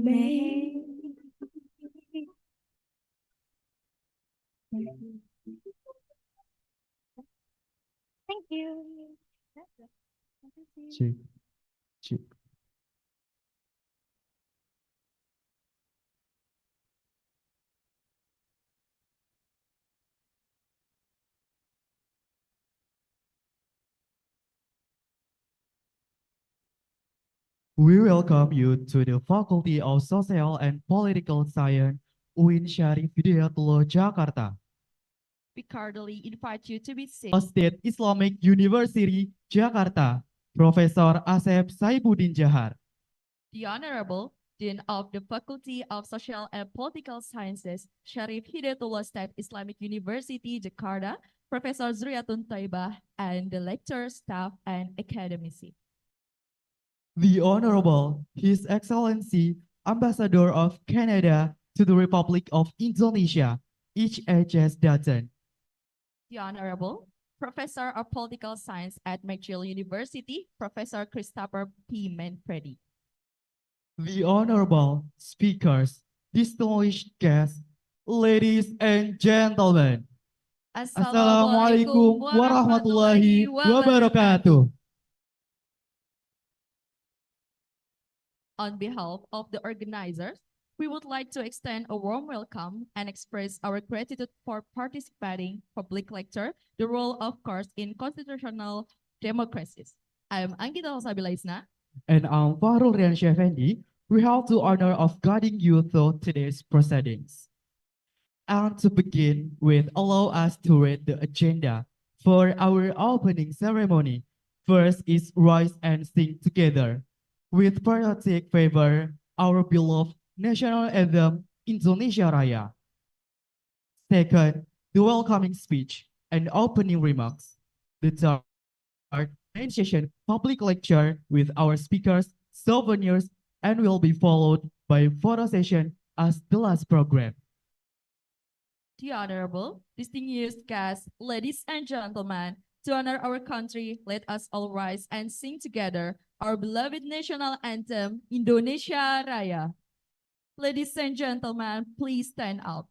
May. Thank you. Cek, cek. We welcome you to the Faculty of Social and Political Science, UIN Syarif Hidayatullah, Jakarta. We cordially invite you to be seated. State Islamic University, Jakarta, Professor Asep Saibuddin Jahar. The Honorable Dean of the Faculty of Social and Political Sciences, Syarif Hidayatullah State Islamic University, Jakarta, Professor Zuriatun Taibah, and the lecturer, staff, and academici. The Honorable His Excellency Ambassador of Canada to the Republic of Indonesia, H.H.S. Dutton. The Honorable Professor of Political Science at McGill University, Professor Christopher P. M.Pd. The Honorable Speakers, distinguished guests, ladies and gentlemen. Assalamualaikum warahmatullahi wabarakatuh. On behalf of the organizers, we would like to extend a warm welcome and express our gratitude for participating public lecture, the role of course in constitutional democracies. I am Anggita Sabilaisna. And I'm Farul S.Pd. We have the honor of guiding you through today's proceedings. And to begin with, allow us to read the agenda for our opening ceremony. First is Rise and Sing Together. With patriotic favor, our beloved national anthem, Indonesia Raya. Second, the welcoming speech and opening remarks. The third main session, public lecture with our speakers, souvenirs, and will be followed by photo session as the last program. The Honorable, distinguished guests, ladies and gentlemen, to honor our country, let us all rise and sing together our beloved national anthem, Indonesia Raya. Ladies and gentlemen, please stand up.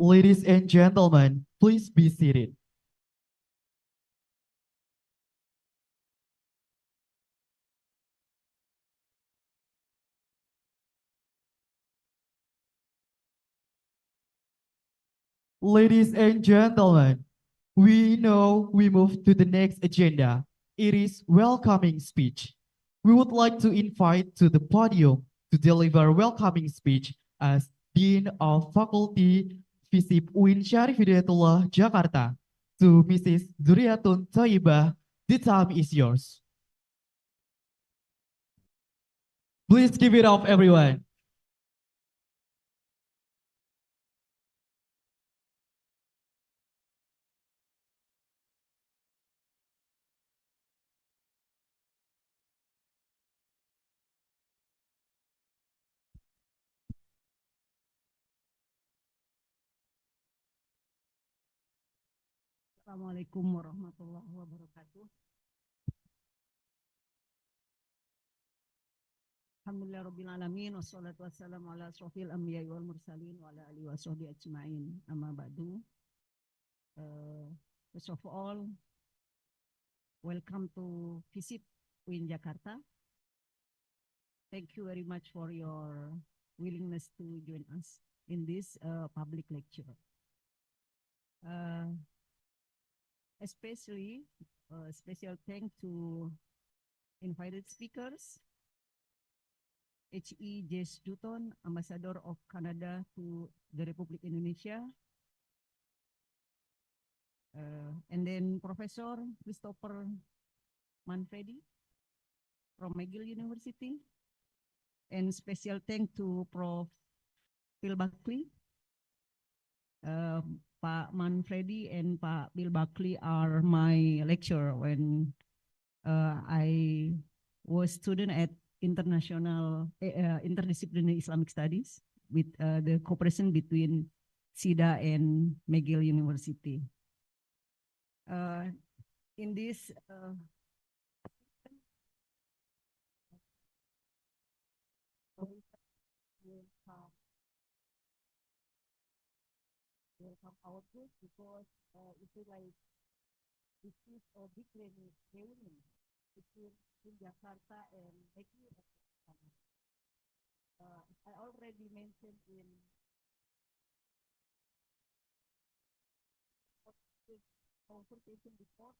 Ladies and gentlemen, please be seated. Ladies and gentlemen, We know we move to the next agenda. It is welcoming speech. We would like to invite to the podium to deliver welcoming speech as Dean of Faculty FISIP UIN Syarif Hidayatullah, Jakarta, to Mrs. Zuriatun Thayyibah. The time is yours. Please give it up, everyone. Assalamualaikum warahmatullahi wabarakatuh. Alhamdulillah rabbil alamin wassalatu wassalamu ala asrofil anbiya'i wal mursalin wa ala alihi wa sahbihi ajma'in. Amma ba'du. First of all, welcome to visit UIN Jakarta. Thank you very much for your willingness to join us in this public lecture. Especially special thanks to invited speakers, H.E. Jess Dutton, Ambassador of Canada to the Republic Indonesia, and then Professor Christopher Manfredi from McGill University, and special thanks to Prof. Phil Buckley. Pak Manfredi and Pak Bill Buckley are my lecturer when I was student at interdisciplinary Islamic studies with the cooperation between SIDA and McGill University. In this welcome our group because it's like this is a big reunion between Jakarta and McGill. I already mentioned in consultation before.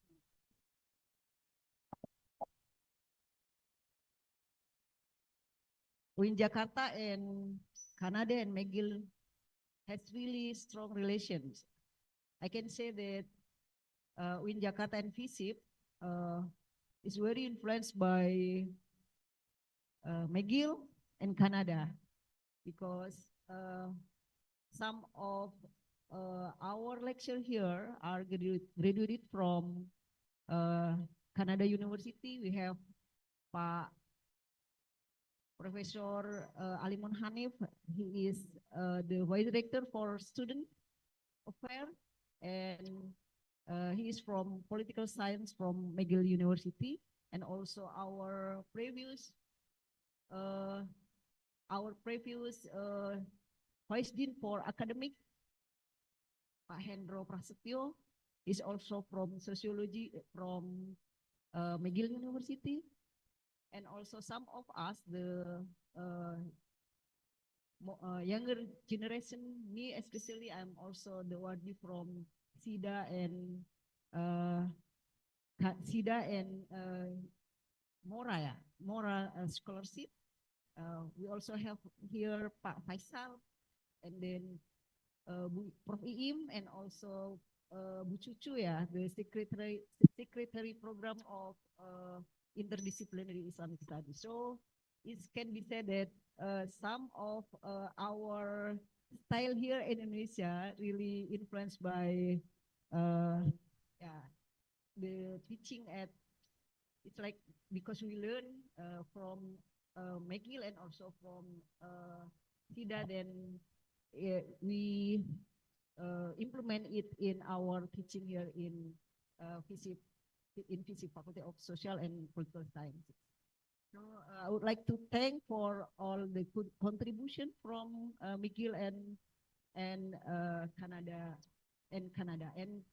UIN Jakarta and Canada and McGill has really strong relations. I can say that UIN Jakarta and FISIP is very influenced by McGill and Canada because some of our lecture here are graduated from Canada University. We have Pak Professor Alimun Hanif. He is the Vice Director for Student Affairs, and he is from Political Science from McGill University, and also our previous Vice Dean for Academic, Pak Hendro Prasetyo, is also from Sociology from McGill University. And also some of us, the younger generation, me especially, I'm also the one from SIDA and Mora scholarship. We also have here Pak Faisal, and then Prof. Iim, and also Bu Cucu, the secretary program of interdisciplinary Islamic studies. So it can be said that some of our style here in Indonesia really influenced by the teaching at, it's like because we learn from McGill and also from SIDA, then we implement it in our teaching here in FISIP, Faculty of Social and Political Sciences. So I would like to thank for all the good contribution from McGill and Canada, and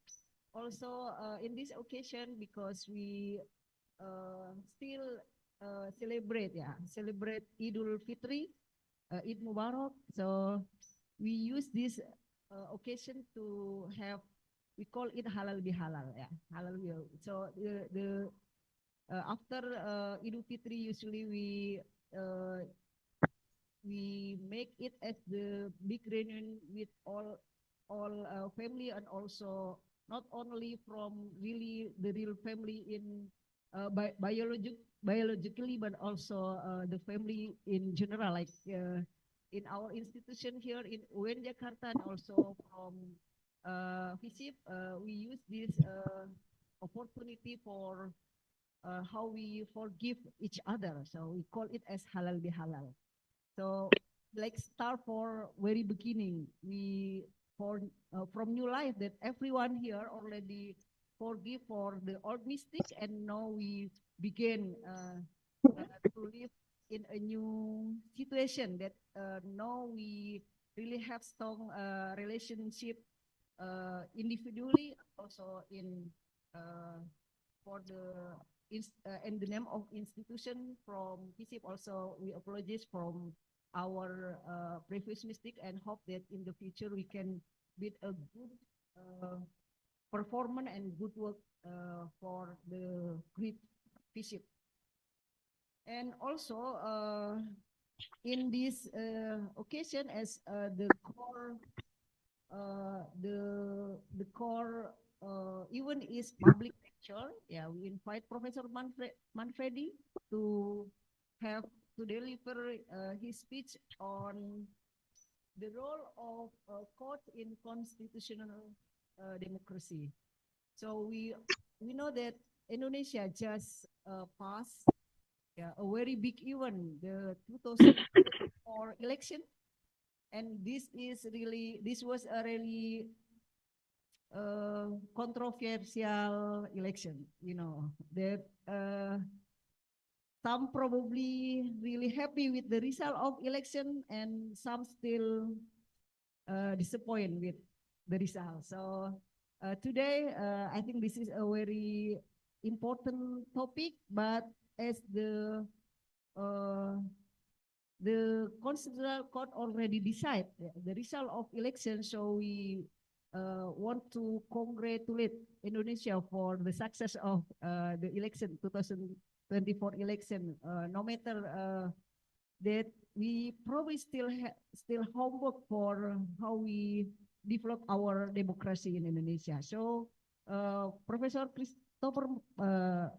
also in this occasion, because we still celebrate Idul Fitri, Eid Mubarak. So we use this occasion to have we call it halal bihalal, yeah, halal bihalal. So the after Idul Fitri, usually we make it as the big reunion with all family, and also not only from really the real family in biologically, but also the family in general, like in our institution here in UN Jakarta, and also from FISIP, we use this opportunity for how we forgive each other. So we call it as halal bihalal. So like start for very beginning, we for from new life that everyone here already forgive for the old mistake, and now we begin to live in a new situation that now we really have strong relationship individually, also for the in the name of institution from PSIP. Also we apologize from our previous mistake, and hope that in the future we can build a good performance and good work for the great PSIP. And also in this occasion, as the core even is public lecture. Yeah, we invite Professor Manfredi to have to deliver his speech on the role of court in constitutional democracy. So we know that Indonesia just passed a very big event, the 2004 election, and this was a really controversial election. You know that some probably really happy with the result of election, and some still disappointed with the result. So today, I think this is a very important topic. But as the Constitutional Court already decided the result of election, so we want to congratulate Indonesia for the success of the election, 2024 election. No matter that we probably still homework for how we develop our democracy in Indonesia. So Professor Christopher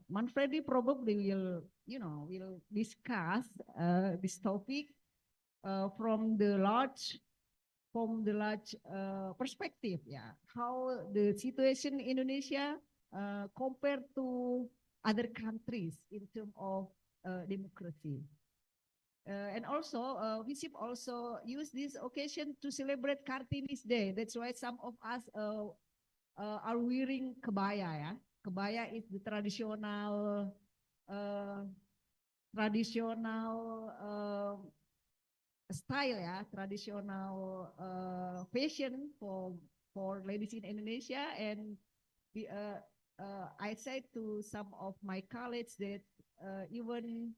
Manfredi probably will discuss this topic from the large perspective, yeah, how the situation in Indonesia compared to other countries in terms of democracy. And also, WISIP also use this occasion to celebrate Kartini's Day. That's why some of us are wearing kebaya, ya. Kebaya is the traditional style, ya, traditional fashion for ladies in Indonesia. And I said to some of my colleagues that even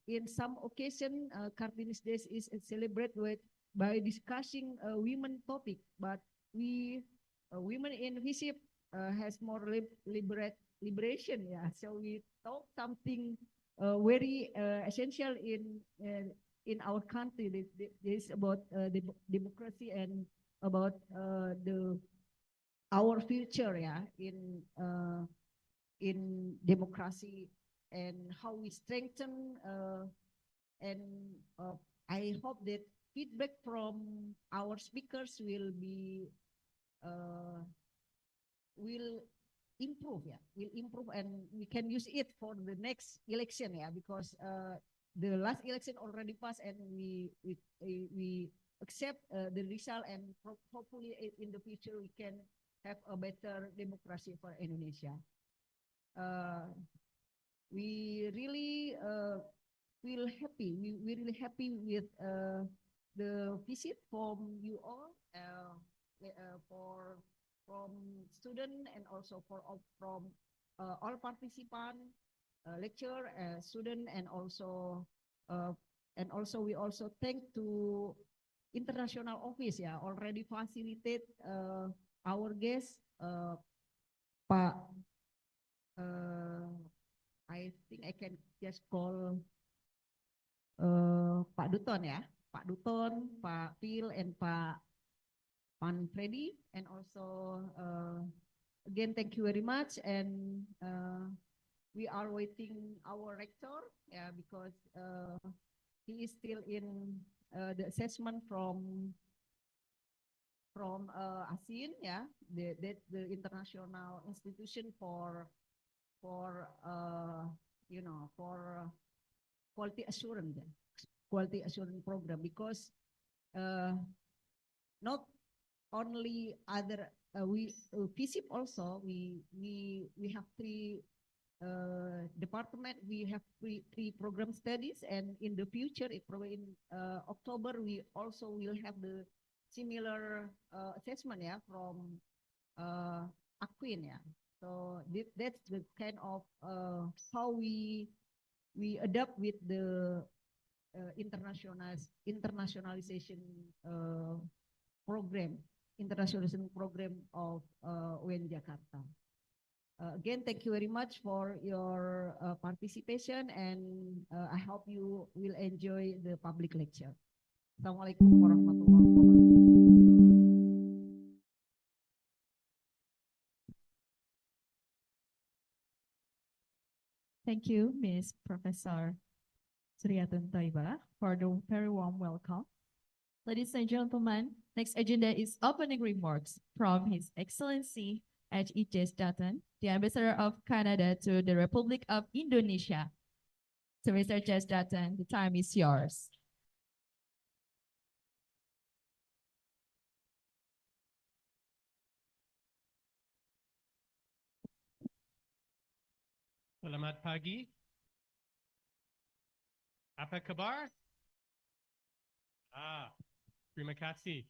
in some occasion, Kartini's Days is celebrated by discussing women topic, but we women in WISIP has more liberation, yeah. So we talk something very essential in our country. This is about the democracy and about our future, yeah, in democracy, and how we strengthen and I hope that feedback from our speakers will improve, yeah, will improve, and we can use it for the next election, yeah, because the last election already passed, and we accept the result, and hopefully in the future we can have a better democracy for Indonesia. We really feel happy. We're really happy with the visit from you all, from student, and also from all participant, lecturer, student, and also we also thank to international office, yeah, already facilitate our guest, Pak, uh, I think I can just call Pak Duton ya, Pak Duton, Pak Pil, and Pak Freddy, and also again thank you very much, and we are waiting our rector, yeah, because he is still in the assessment from ASIN, yeah, the international institution for for quality assurance, program, because not only other we FISIP also we have three department. We have three program studies, and in the future, probably in October, we also will have the similar assessment, yeah, from Aquin, yeah. So that's the kind of how we adapt with the internationalization program, internationalization program of UN Jakarta. Again, thank you very much for your participation, and I hope you will enjoy the public lecture. Assalamualaikum warahmatullahi wabarakatuh. Thank you, Ms. Professor Suryatun Taiba, for the very warm welcome. Ladies and gentlemen, next agenda is opening remarks from His Excellency H.E.J. Dutton, the Ambassador of Canada to the Republic of Indonesia. So, Mr. J. Dutton, the time is yours. Selamat pagi. Apa kabar? Terima kasih.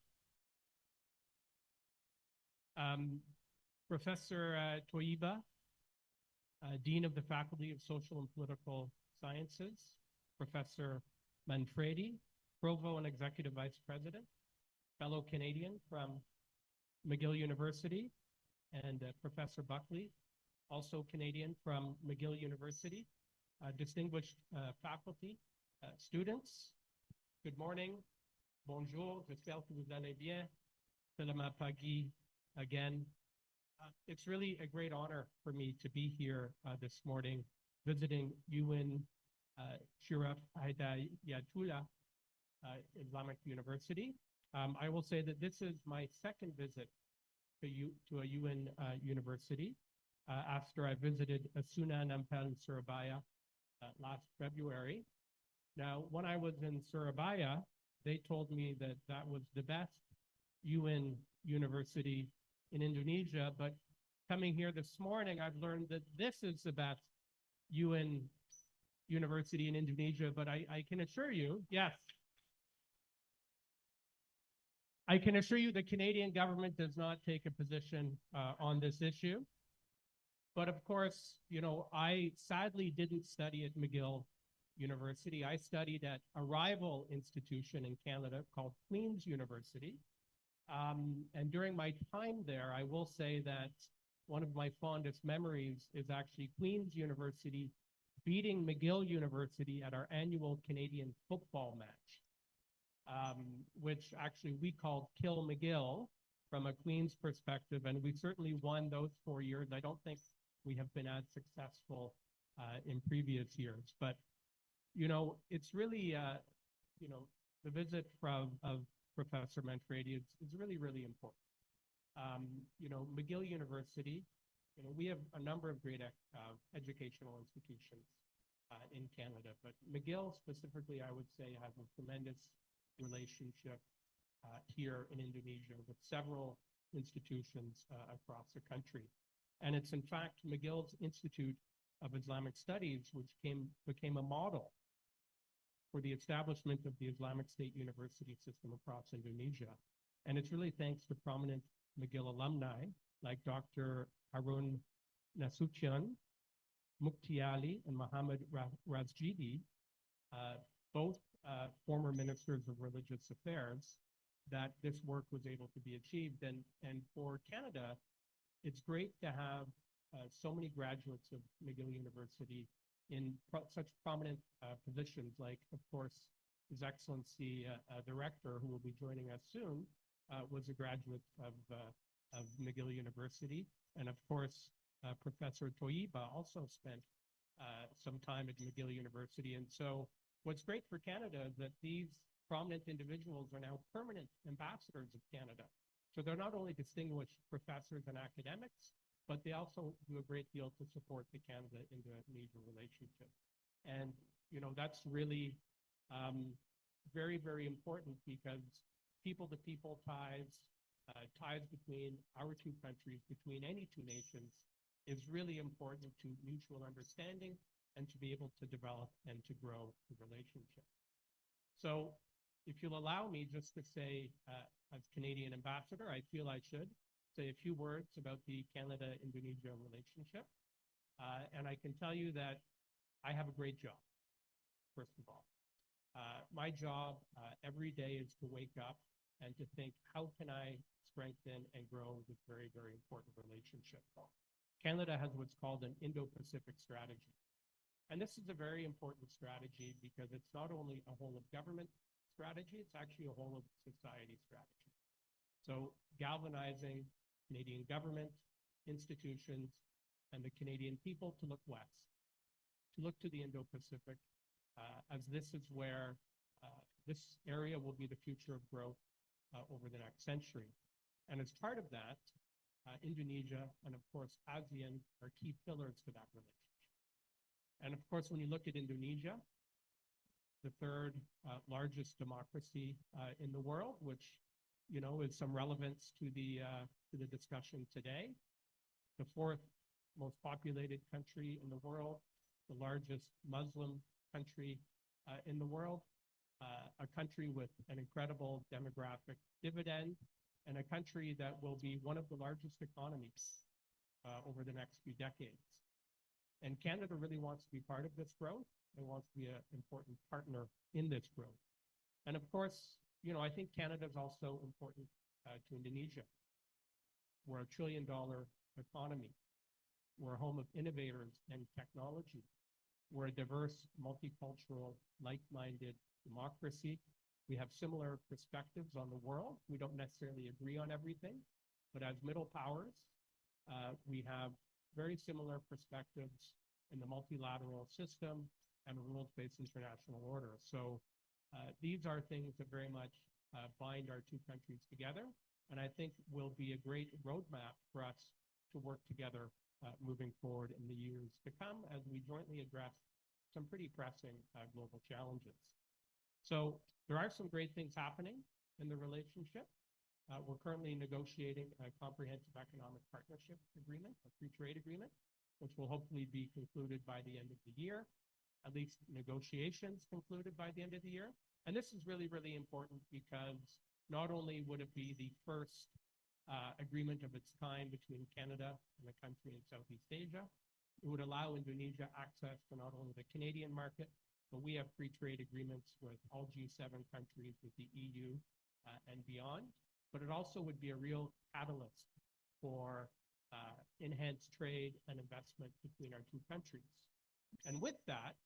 Professor Toiba, Dean of the Faculty of Social and Political Sciences, Professor Manfredi, Provost and Executive Vice President, fellow Canadian from McGill University, and Professor Buckley, also Canadian from McGill University, distinguished faculty, students, good morning, bonjour, j'espère que vous allez bien, selamat pagi again. It's really a great honor for me to be here this morning visiting Yuyun Syarif Hidayatullah Islamic University. I will say that this is my second visit to a Yuyun University. After I visited Sunan Ampel, Surabaya last February. Now, when I was in Surabaya, they told me that that was the best UN University in Indonesia, but coming here this morning, I've learned that this is the best UN University in Indonesia, but I can assure you, yes, I can assure you the Canadian government does not take a position on this issue. But of course, you know, I sadly didn't study at McGill University. I studied at a rival institution in Canada called Queen's University. And during my time there, I will say that one of my fondest memories is actually Queen's University beating McGill University at our annual Canadian football match, which actually we called Kill McGill from a Queen's perspective. And we certainly won those 4 years. I don't think we have been as successful in previous years. But, you know, it's really, you know, the visit of Professor Manfredi is really, really important. You know, McGill University, you know, we have a number of great educational institutions in Canada, but McGill specifically, I would say, has a tremendous relationship here in Indonesia with several institutions across the country. And it's in fact McGill's Institute of Islamic Studies, which became a model for the establishment of the Islamic State University system across Indonesia. And it's really thanks to prominent McGill alumni like Dr. Harun Nasution, Mukti Ali, and Muhammad Razjidi, both former ministers of religious affairs, that this work was able to be achieved. And for Canada, it's great to have so many graduates of McGill University in such prominent positions, like, of course, His Excellency the Rector, who will be joining us soon, was a graduate of McGill University. And of course, Professor Toyiba also spent some time at McGill University. And so what's great for Canada is that these prominent individuals are now permanent ambassadors of Canada. So they're not only distinguished professors and academics, but they also do a great deal to support the Canada-Indonesia relationship. And, you know, that's really very, very important, because people-to-people ties, ties between our two countries, between any two nations, is really important to mutual understanding and to be able to develop and to grow the relationship. So if you'll allow me just to say, as Canadian ambassador, I feel I should say a few words about the Canada-Indonesia relationship. And I can tell you that I have a great job, first of all. My job every day is to wake up and to think, how can I strengthen and grow this very, very important relationship? Canada has what's called an Indo-Pacific strategy. And this is a very important strategy because it's not only a whole of government strategy, it's actually a whole of society strategy. So galvanizing Canadian government, institutions, and the Canadian people to look west, to look to the Indo-Pacific, as this is where this area will be the future of growth over the next century. And as part of that, Indonesia and of course ASEAN are key pillars for that relationship. And of course, when you look at Indonesia, the third largest democracy in the world, which, you know, is some relevance to the discussion today, the fourth most populated country in the world, the largest Muslim country in the world, a country with an incredible demographic dividend, and a country that will be one of the largest economies over the next few decades. And Canada really wants to be part of this growth and wants to be an important partner in this growth. And of course, you know, I think Canada is also important to Indonesia. We're a $1 trillion economy. We're a home of innovators and technology. We're a diverse, multicultural, like-minded democracy. We have similar perspectives on the world. We don't necessarily agree on everything, but as middle powers, we have very similar perspectives in the multilateral system and the rules-based international order. So these are things that very much bind our two countries together, and I think will be a great roadmap for us to work together moving forward in the years to come as we jointly address some pretty pressing global challenges. So there are some great things happening in the relationship. We're currently negotiating a comprehensive economic partnership agreement, a free trade agreement, which will hopefully be concluded by the end of the year, at least negotiations concluded by the end of the year. And this is really, really important because not only would it be the first agreement of its kind between Canada and a country in Southeast Asia, it would allow Indonesia access to not only the Canadian market, but we have free trade agreements with all G7 countries, with the EU and beyond. But it also would be a real catalyst for enhanced trade and investment between our two countries. And with that,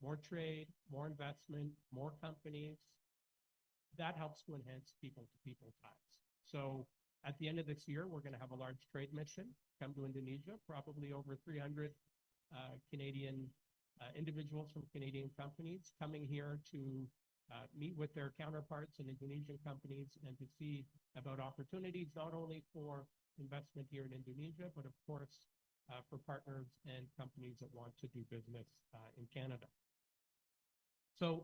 more trade, more investment, more companies, that helps to enhance people-to-people ties. So at the end of this year, we're going to have a large trade mission come to Indonesia, probably over 300 Canadian individuals from Canadian companies coming here to meet with their counterparts in Indonesian companies and to see about opportunities not only for investment here in Indonesia, but of course for partners and companies that want to do business in Canada. So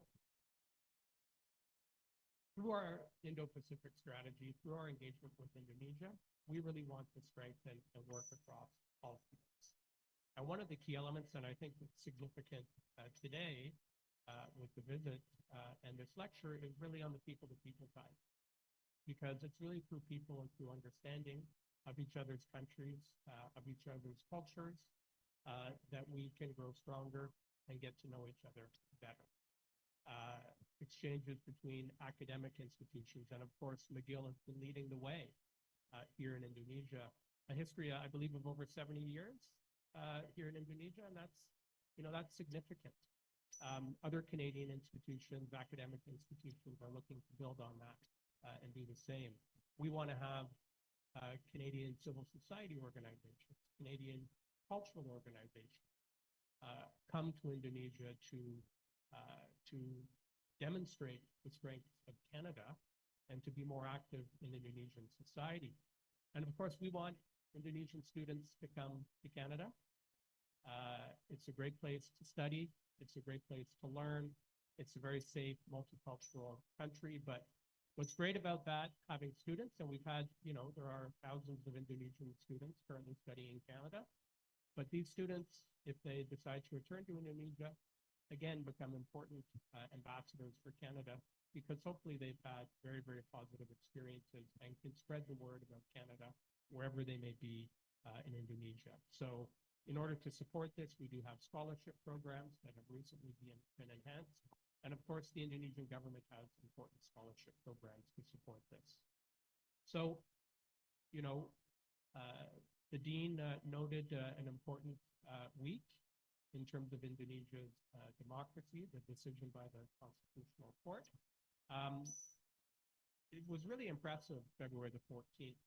through our Indo-Pacific strategy, through our engagement with Indonesia, we really want to strengthen and work across all fields. And one of the key elements, and I think it's significant today with the visit and this lecture, is really on the people-to-people side, because it's really through people and through understanding of each other's countries, of each other's cultures, that we can grow stronger and get to know each other better. exchanges between academic institutions. And of course, McGill has been leading the way here in Indonesia. A history, I believe, of over 70 years here in Indonesia, and that's significant. Other Canadian institutions, academic institutions, are looking to build on that and do the same. We want to have Canadian civil society organizations, Canadian cultural organizations come to Indonesia to demonstrate the strengths of Canada and to be more active in Indonesian society. And of course, we want Indonesian students to come to Canada. It's a great place to study. It's a great place to learn. It's a very safe, multicultural country. But what's great about that, having students, and we've had, there are thousands of Indonesian students currently studying in Canada. But these students, if they decide to return to Indonesia, again, become important ambassadors for Canada, because hopefully they've had very, very positive experiences and can spread the word about Canada wherever they may be in Indonesia. So in order to support this, we do have scholarship programs that have recently been enhanced. And of course, the Indonesian government has important scholarship programs to support this. So, the Dean noted an important week in terms of Indonesia's democracy, the decision by the Constitutional Court. It was really impressive, February the 14th.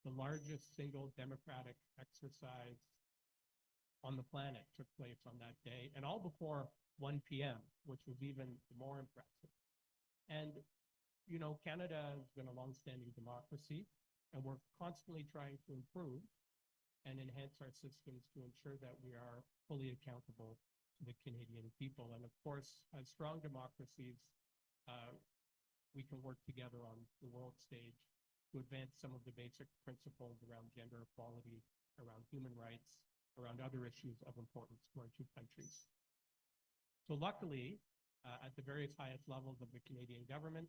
The largest single democratic exercise on the planet took place on that day, and all before 1 p.m., which was even more impressive. And, Canada has been a longstanding democracy, and we're constantly trying to improve and enhance our systems to ensure that we are fully accountable to the Canadian people. And of course, as strong democracies, we can work together on the world stage to advance some of the basic principles around gender equality, around human rights, around other issues of importance to our two countries. So luckily, at the various highest levels of the Canadian government,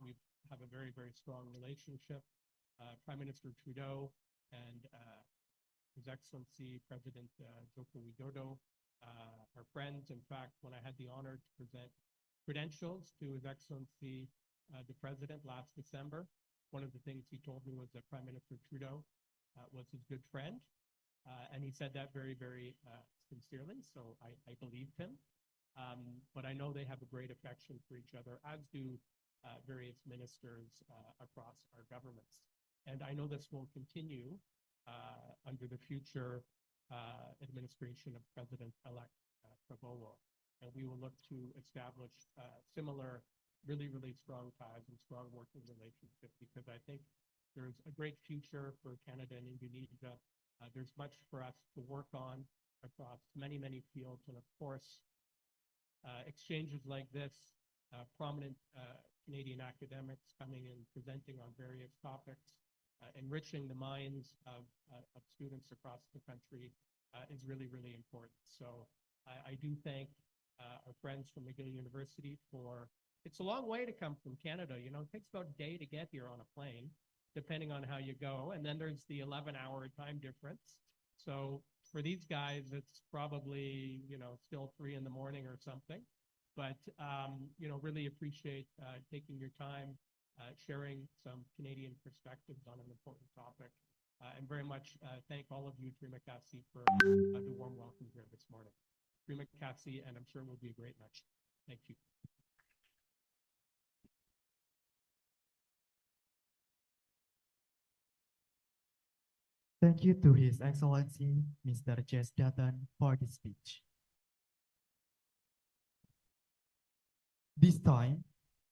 we have a very, very strong relationship. Prime Minister Trudeau and His Excellency President Joko Widodo are friends. In fact, when I had the honor to present credentials to His Excellency the President last December, one of the things he told me was that Prime Minister Trudeau was his good friend. And he said that very, very sincerely, so I believed him. But I know they have a great affection for each other, as do various ministers across our governments. And I know this will continue under the future administration of President-elect Prabowo. And we will look to establish similar, really, really strong ties and strong working relationships, because I think there's a great future for Canada and Indonesia. There's much for us to work on across many, many fields. And of course, exchanges like this, prominent Canadian academics coming and presenting on various topics, enriching the minds of students across the country is really, really important. So I do thank our friends from McGill University for, it's a long way to come from Canada. It takes about a day to get here on a plane, depending on how you go. And then there's the 11-hour time difference. So for these guys, it's probably, still 3 in the morning or something. But, really appreciate taking your time, sharing some Canadian perspectives on an important topic. And very much thank all of you, Terima kasih, for the warm welcome here this morning. Terima kasih, and I'm sure it will be a great night. Thank you. Thank you to His Excellency, Mr. Jes Dutton, for the speech. This time,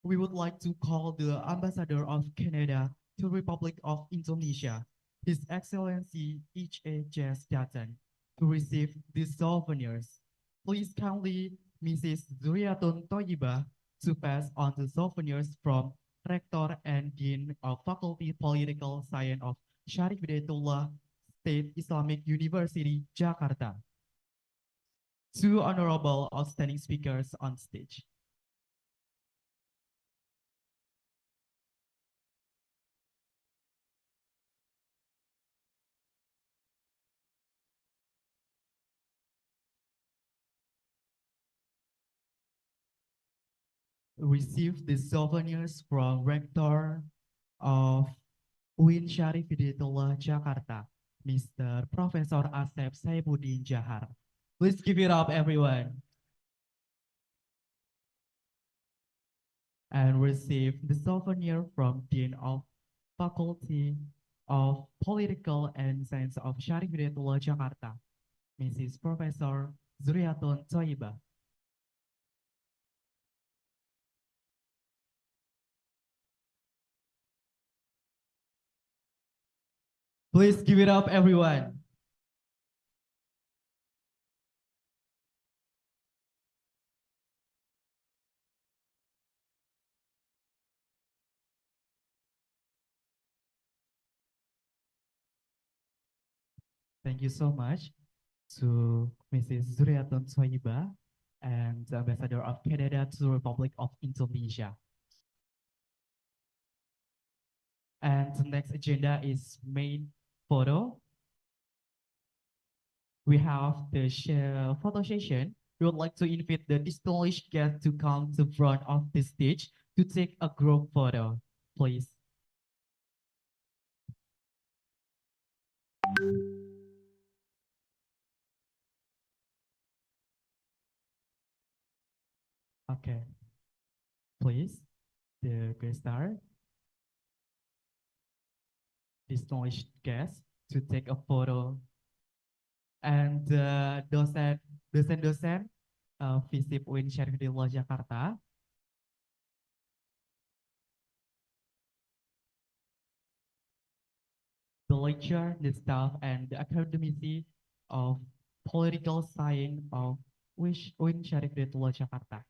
we would like to call the Ambassador of Canada to Republic of Indonesia, His Excellency H.A. Jes Dutton, to receive these souvenirs. Please kindly Mrs. Zuriatun Toyibah to pass on the souvenirs from Rector and Dean of Faculty Political Science of Syarif Hidayatullah State Islamic University, Jakarta. Two honorable outstanding speakers on stage. receive the souvenirs from Rector of UIN Syarif Hidayatullah Jakarta, Mr. Professor Asep Saifuddin Jahar. Please give it up, everyone. And receive the souvenir from Dean of Faculty of Political and Science of Syarif Hidayatullah Jakarta, Mrs. Professor Zuriatun Toiba. Please give it up, everyone. Thank you so much to Mrs. Zuriatun Toiba and the Ambassador of Canada to the Republic of Indonesia. And the next agenda is main photo. We have the photo session. We would like to invite the distinguished guests to come to front of the stage to take a group photo, please. Okay, please, the guest star, distinguished guests to take a photo. And dosen-dosen FISIP UIN Syarif Hidayatullah Jakarta, the lecturer, the staff, and the academici of political science of UIN Syarif Hidayatullah Jakarta.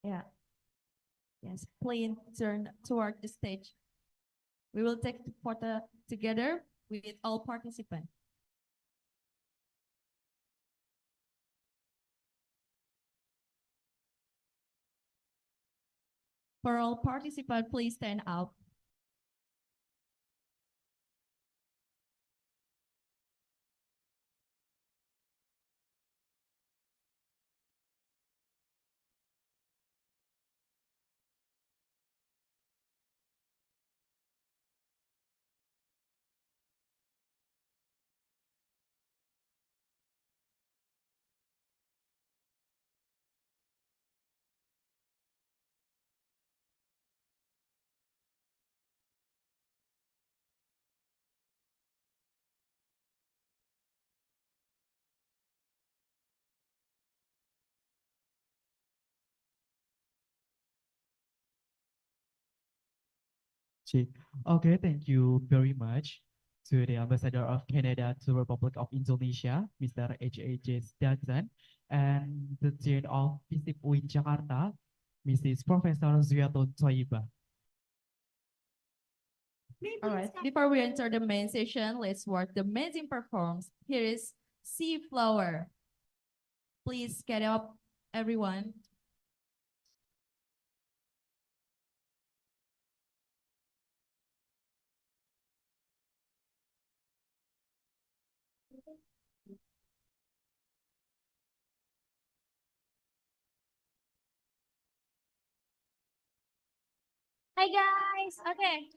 Yeah. Yes, please turn toward the stage. We will take the photo together with all participants. For all participants, please stand up. Okay, thank you very much to the Ambassador of Canada to the Republic of Indonesia, Mr. H.A.J. Stanton, and the Dean of FISIP UIN Jakarta, Mrs. Professor Zuriatun Toiba. All right, before we enter the main session, let's watch the amazing performance. Here is Sea Flower. Please get up, everyone. Hi guys. Okay.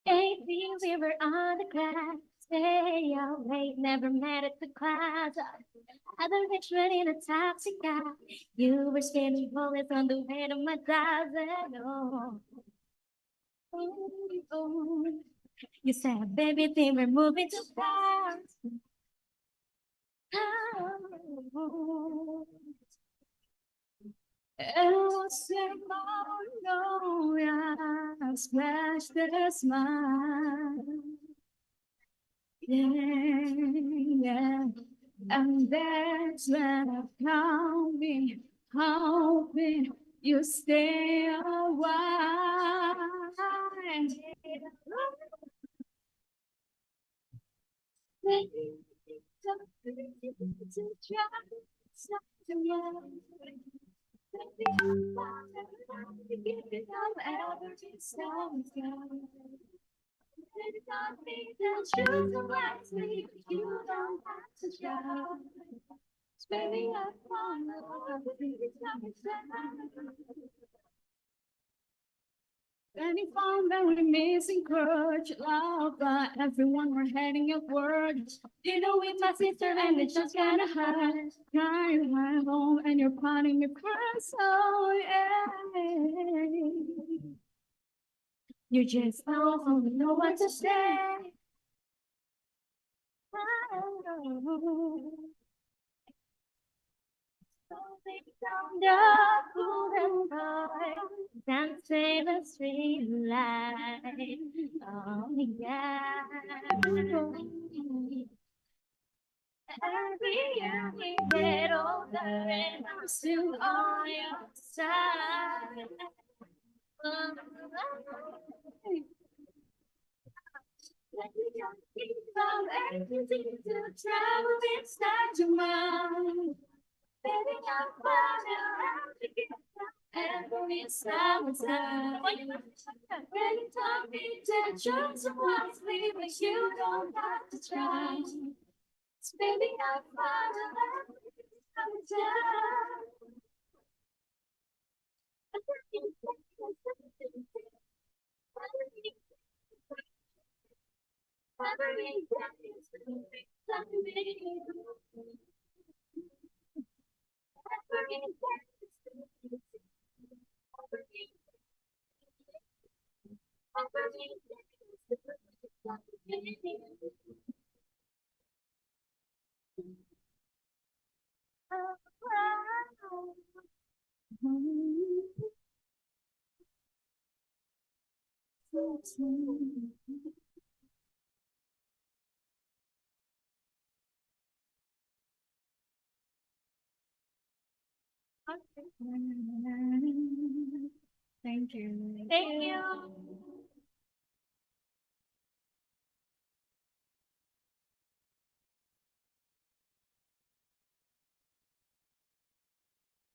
A river on the grass, stay out late, never met at the class. Other rich men in a taxi cab. You were spinning bullets on the way to my dozen. Oh. Oh. You said, baby, think we're moving too fast. Oh. El no, yeah, splash the smile. Yeah. And that's when I found me, hoping you stay a while. You don't have to try. Baby, I found any fun that we missing courage, love, but everyone we're heading upward. You know, with my sister, and it just kinda hurt. Crying my home, and you're putting me first. Oh, yeah. You just don't know what to say. Oh. Dancing the street light. Oh, yeah. Every year we get older and I'm still on your side. From everything to travel inside your mind. Baby, I'm falling around together every summertime. When you talk me to join someone sleep, but you don't have to try. Baby, I'm falling around summertime. Thank you. Thank you.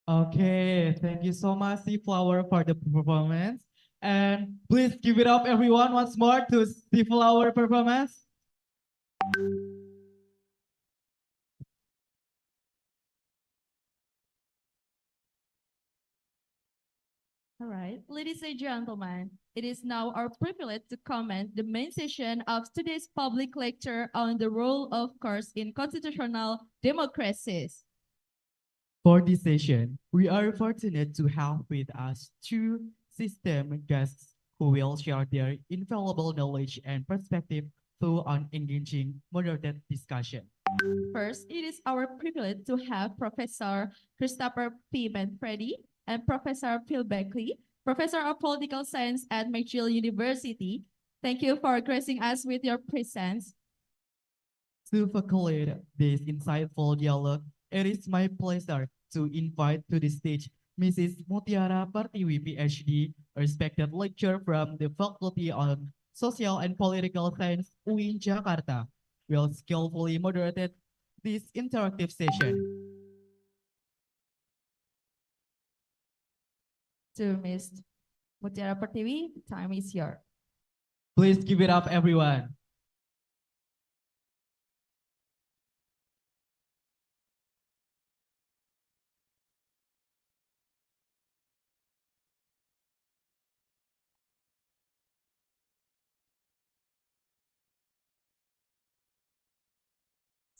Okay, thank you so much, C Flower, for the performance. And please give it up, everyone, once more to C Flower performance. All right, ladies and gentlemen, it is now our privilege to comment the main session of today's public lecture on the role of course in constitutional democracies. For this session, we are fortunate to have with us two system guests who will share their invaluable knowledge and perspective through an engaging, moderated discussion. First, it is our privilege to have Professor Christopher P. M.Pd and Professor Phil Beckley, Professor of Political Science at McGill University. Thank you for gracing us with your presence. To facilitate this insightful dialogue, it is my pleasure to invite to the stage Mrs. Mutiara Pertiwi, Ph.D., a respected lecturer from the Faculty on Social and Political Science, UIN Jakarta, will skillfully moderate this interactive session. To Ms. Mutiara Pertiwi, the time is yours. Please give it up, everyone.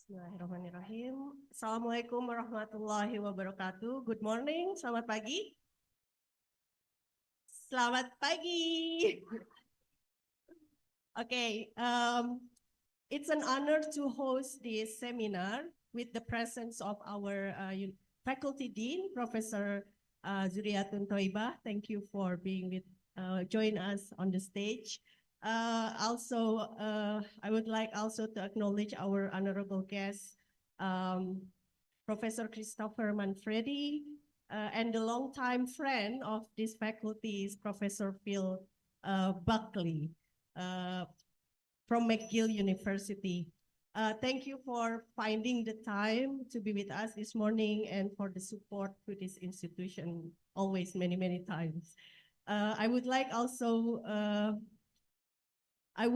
Bismillahirrahmanirrahim. Assalamualaikum warahmatullahi wabarakatuh. Good morning, selamat pagi. Selamat pagi. Okay, it's an honor to host this seminar with the presence of our faculty dean, Professor Zuriatun Toibah. Thank you for being with, join us on the stage. I would like also to acknowledge our honorable guest, Professor Christopher Manfredi, and the longtime friend of this faculty is Professor Phil Buckley from McGill University. Thank you for finding the time to be with us this morning and for the support to this institution always many, many times. I would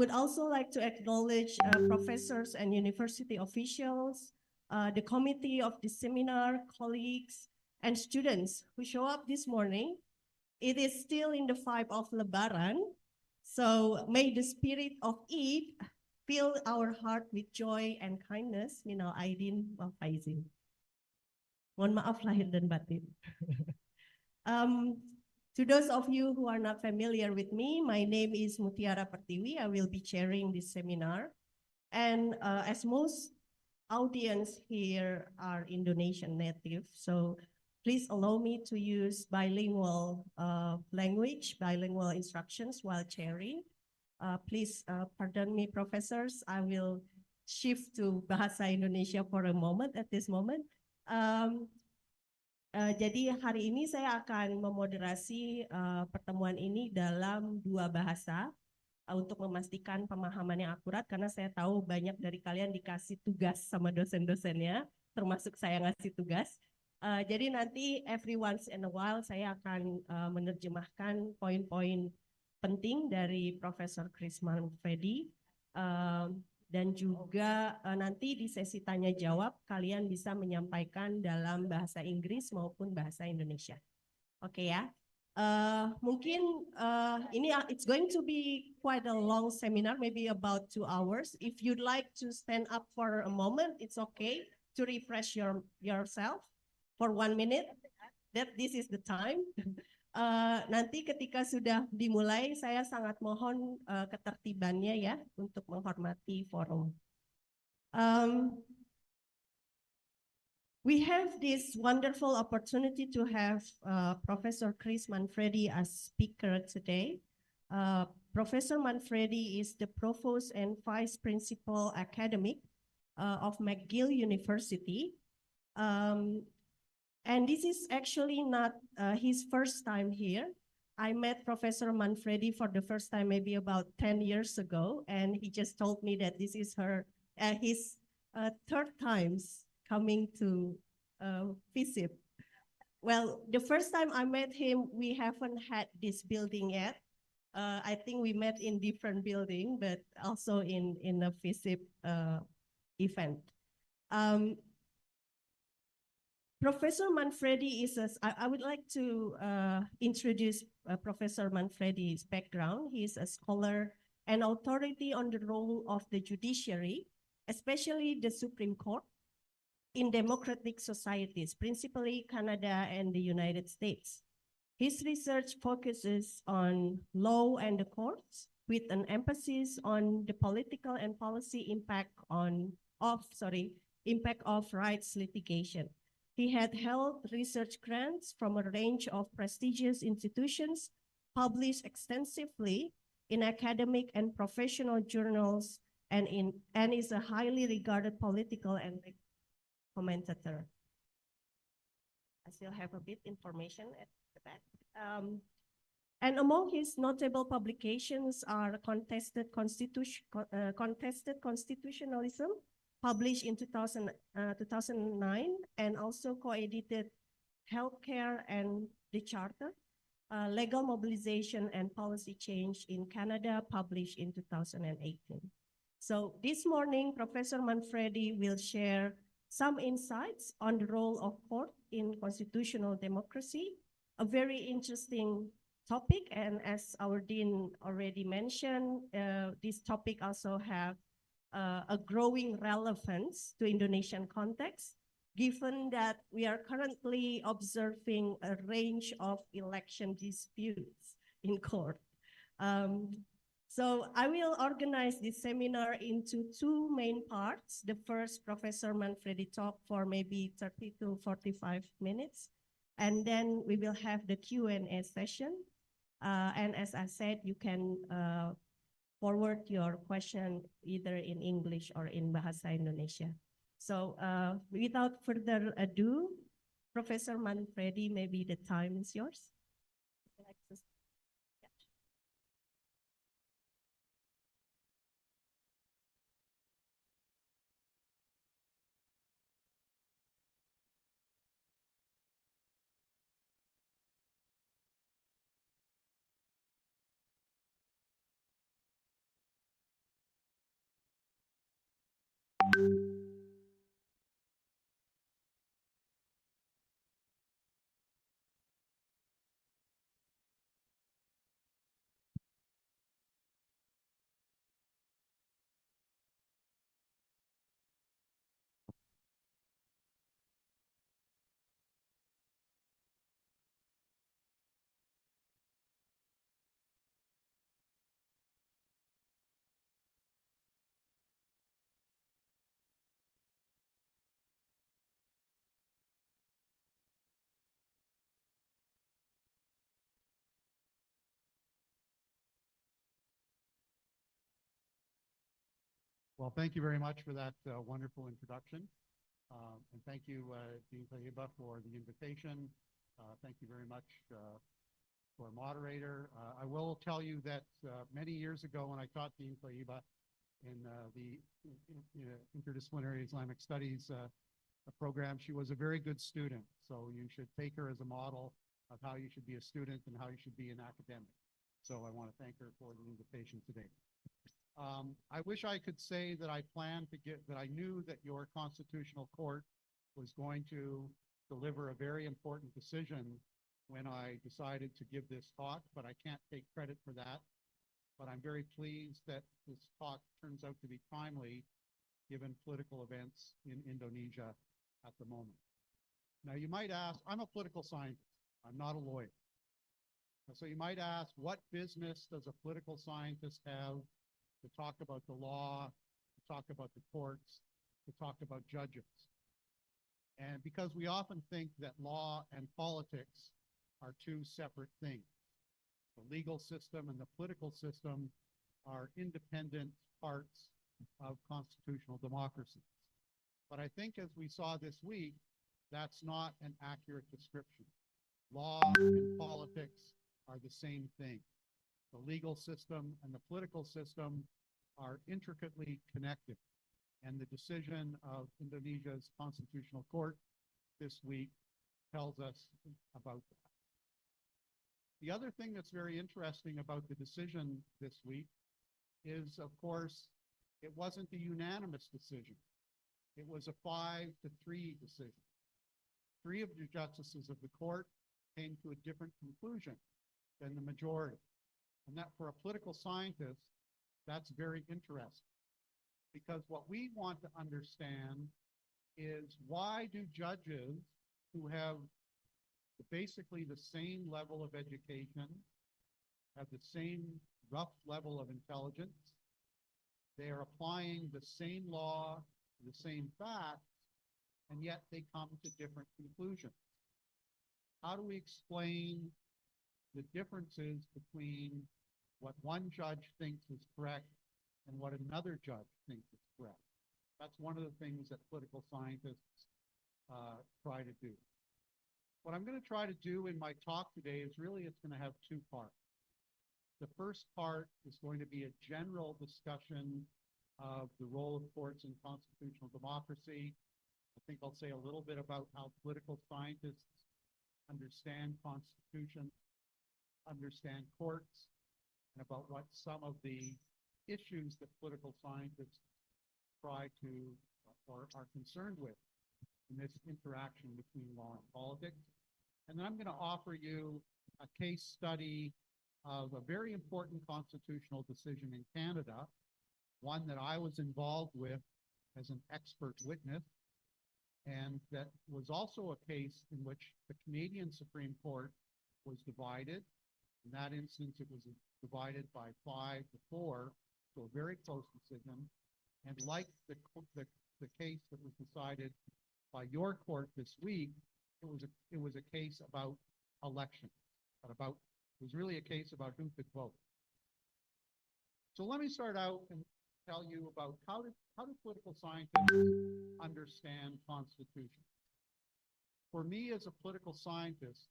also like to acknowledge professors and university officials, the committee of the seminar, colleagues, and students who show up this morning. It is still in the vibe of Lebaran, so may the spirit of Eid fill our heart with joy and kindness. Minal aidin wal faizin. Mohon maaf lahir dan batin. To those of you who are not familiar with me, my name is Mutiara Pertiwi. I will be chairing this seminar. And as most audience here are Indonesian native, so please allow me to use bilingual language, bilingual instructions while chairing. Please pardon me, professors. I will shift to Bahasa Indonesia for a moment at this moment. Jadi hari ini saya akan memoderasi pertemuan ini dalam dua bahasa untuk memastikan pemahaman yang akurat, karena saya tahu banyak dari kalian dikasih tugas sama dosen-dosennya, termasuk saya ngasih tugas. Jadi nanti every once in a while saya akan menerjemahkan poin-poin penting dari Profesor Chris Manfredi. Dan juga nanti di sesi tanya jawab kalian bisa menyampaikan dalam bahasa Inggris maupun bahasa Indonesia. Oke ya. Mungkin ini it's going to be quite a long seminar, maybe about 2 hours. If you'd like to stand up for a moment, it's okay to refresh yourself for 1 minute. That this is the time. Nanti ketika sudah dimulai, saya sangat mohon ketertibannya ya untuk menghormati forum. We have this wonderful opportunity to have Professor Chris Manfredi as speaker today. Professor Manfredi is the Provost and Vice Principal Academic of McGill University. And this is actually not his first time here. I met Professor Manfredi for the first time maybe about 10 years ago, and he just told me that this is his third times coming to visit. Well, the first time I met him, we haven't had this building yet. I think we met in different building, but also in a visit event. Professor Manfredi I would like to introduce Professor Manfredi's background. He is a scholar and authority on the role of the judiciary, especially the Supreme Court, in democratic societies, principally Canada and the United States. His research focuses on law and the courts, with an emphasis on the political and policy impact of rights litigation. He had held research grants from a range of prestigious institutions, published extensively in academic and professional journals, and is a highly regarded political and commentator. I still have a bit information at the back. And among his notable publications are Contested Constitutionalism, published in 2009, and also co-edited Healthcare and the Charter, Legal Mobilization and Policy Change in Canada, published in 2018. So this morning, Professor Manfredi will share some insights on the role of court in constitutional democracy, a very interesting topic, and as our dean already mentioned, this topic also have a growing relevance to Indonesian context, given that we are currently observing a range of election disputes in court. So I will organize this seminar into two main parts. The first, Professor Manfredi talk for maybe 30 to 45 minutes. And then we will have the Q&A session. And as I said, you can forward your question either in English or in Bahasa Indonesia. So without further ado, Professor Manfredi, maybe the time is yours. Well, thank you very much for that wonderful introduction. And thank you, Dean Fahiba, for the invitation. Thank you very much for moderator. I will tell you that many years ago when I taught Dean Fahiba in the Interdisciplinary Islamic Studies program, she was a very good student. So you should take her as a model of how you should be a student and how you should be an academic. So I want to thank her for the invitation today. I wish I could say that I knew that your constitutional court was going to deliver a very important decision when I decided to give this talk, but I can't take credit for that. But I'm very pleased that this talk turns out to be timely given political events in Indonesia at the moment. Now you might ask, I'm a political scientist, I'm not a lawyer. So you might ask, what business does a political scientist have to talk about the law, to talk about the courts, to talk about judges? And because we often think that law and politics are two separate things. The legal system and the political system are independent parts of constitutional democracies. But I think as we saw this week, that's not an accurate description. Law and politics are the same thing. The legal system and the political system are intricately connected. And the decision of Indonesia's Constitutional Court this week tells us about that. The other thing that's very interesting about the decision this week is, of course, it wasn't a unanimous decision. It was a 5-3 decision. 3 of the justices of the court came to a different conclusion than the majority. And that for a political scientist, that's very interesting. Because what we want to understand is, why do judges who have basically the same level of education, have the same rough level of intelligence, they are applying the same law, the same facts, and yet they come to different conclusions? How do we explain the differences between what one judge thinks is correct and what another judge thinks is correct? That's one of the things that political scientists try to do. What I'm going to try to do in my talk today is it's going to have 2 parts. The first part is going to be a general discussion of the role of courts in constitutional democracy. I think I'll say a little bit about how political scientists understand constitutions, understand courts, and about what some of the issues that political scientists try to or are concerned with in this interaction between law and politics. And then I'm going to offer you a case study of a very important constitutional decision in Canada one that I was involved with as an expert witness, and that was also a case in which the Canadian Supreme Court was divided. In that instance, it was divided by 5-4, so a very close decision. And like the case that was decided by your court this week, it was a case about elections, but it was really a case about who could vote. So let me start out and tell you about how do political scientists understand constitutions. For me as a political scientist,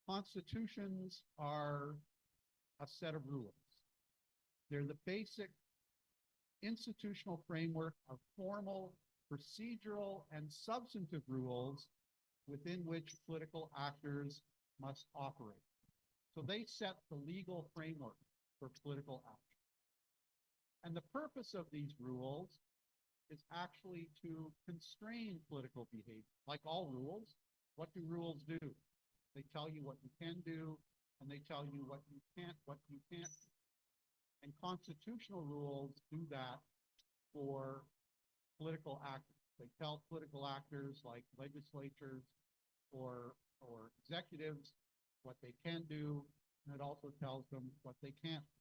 constitutions are a set of rules. They're the basic institutional framework of formal, procedural, and substantive rules within which political actors must operate. So they set the legal framework for political action. And the purpose of these rules is actually to constrain political behavior. Like all rules, what do rules do? They tell you what you can do, and they tell you what you can't do. And constitutional rules do that for political actors. They tell political actors like legislatures or executives what they can do, and it also tells them what they can't do.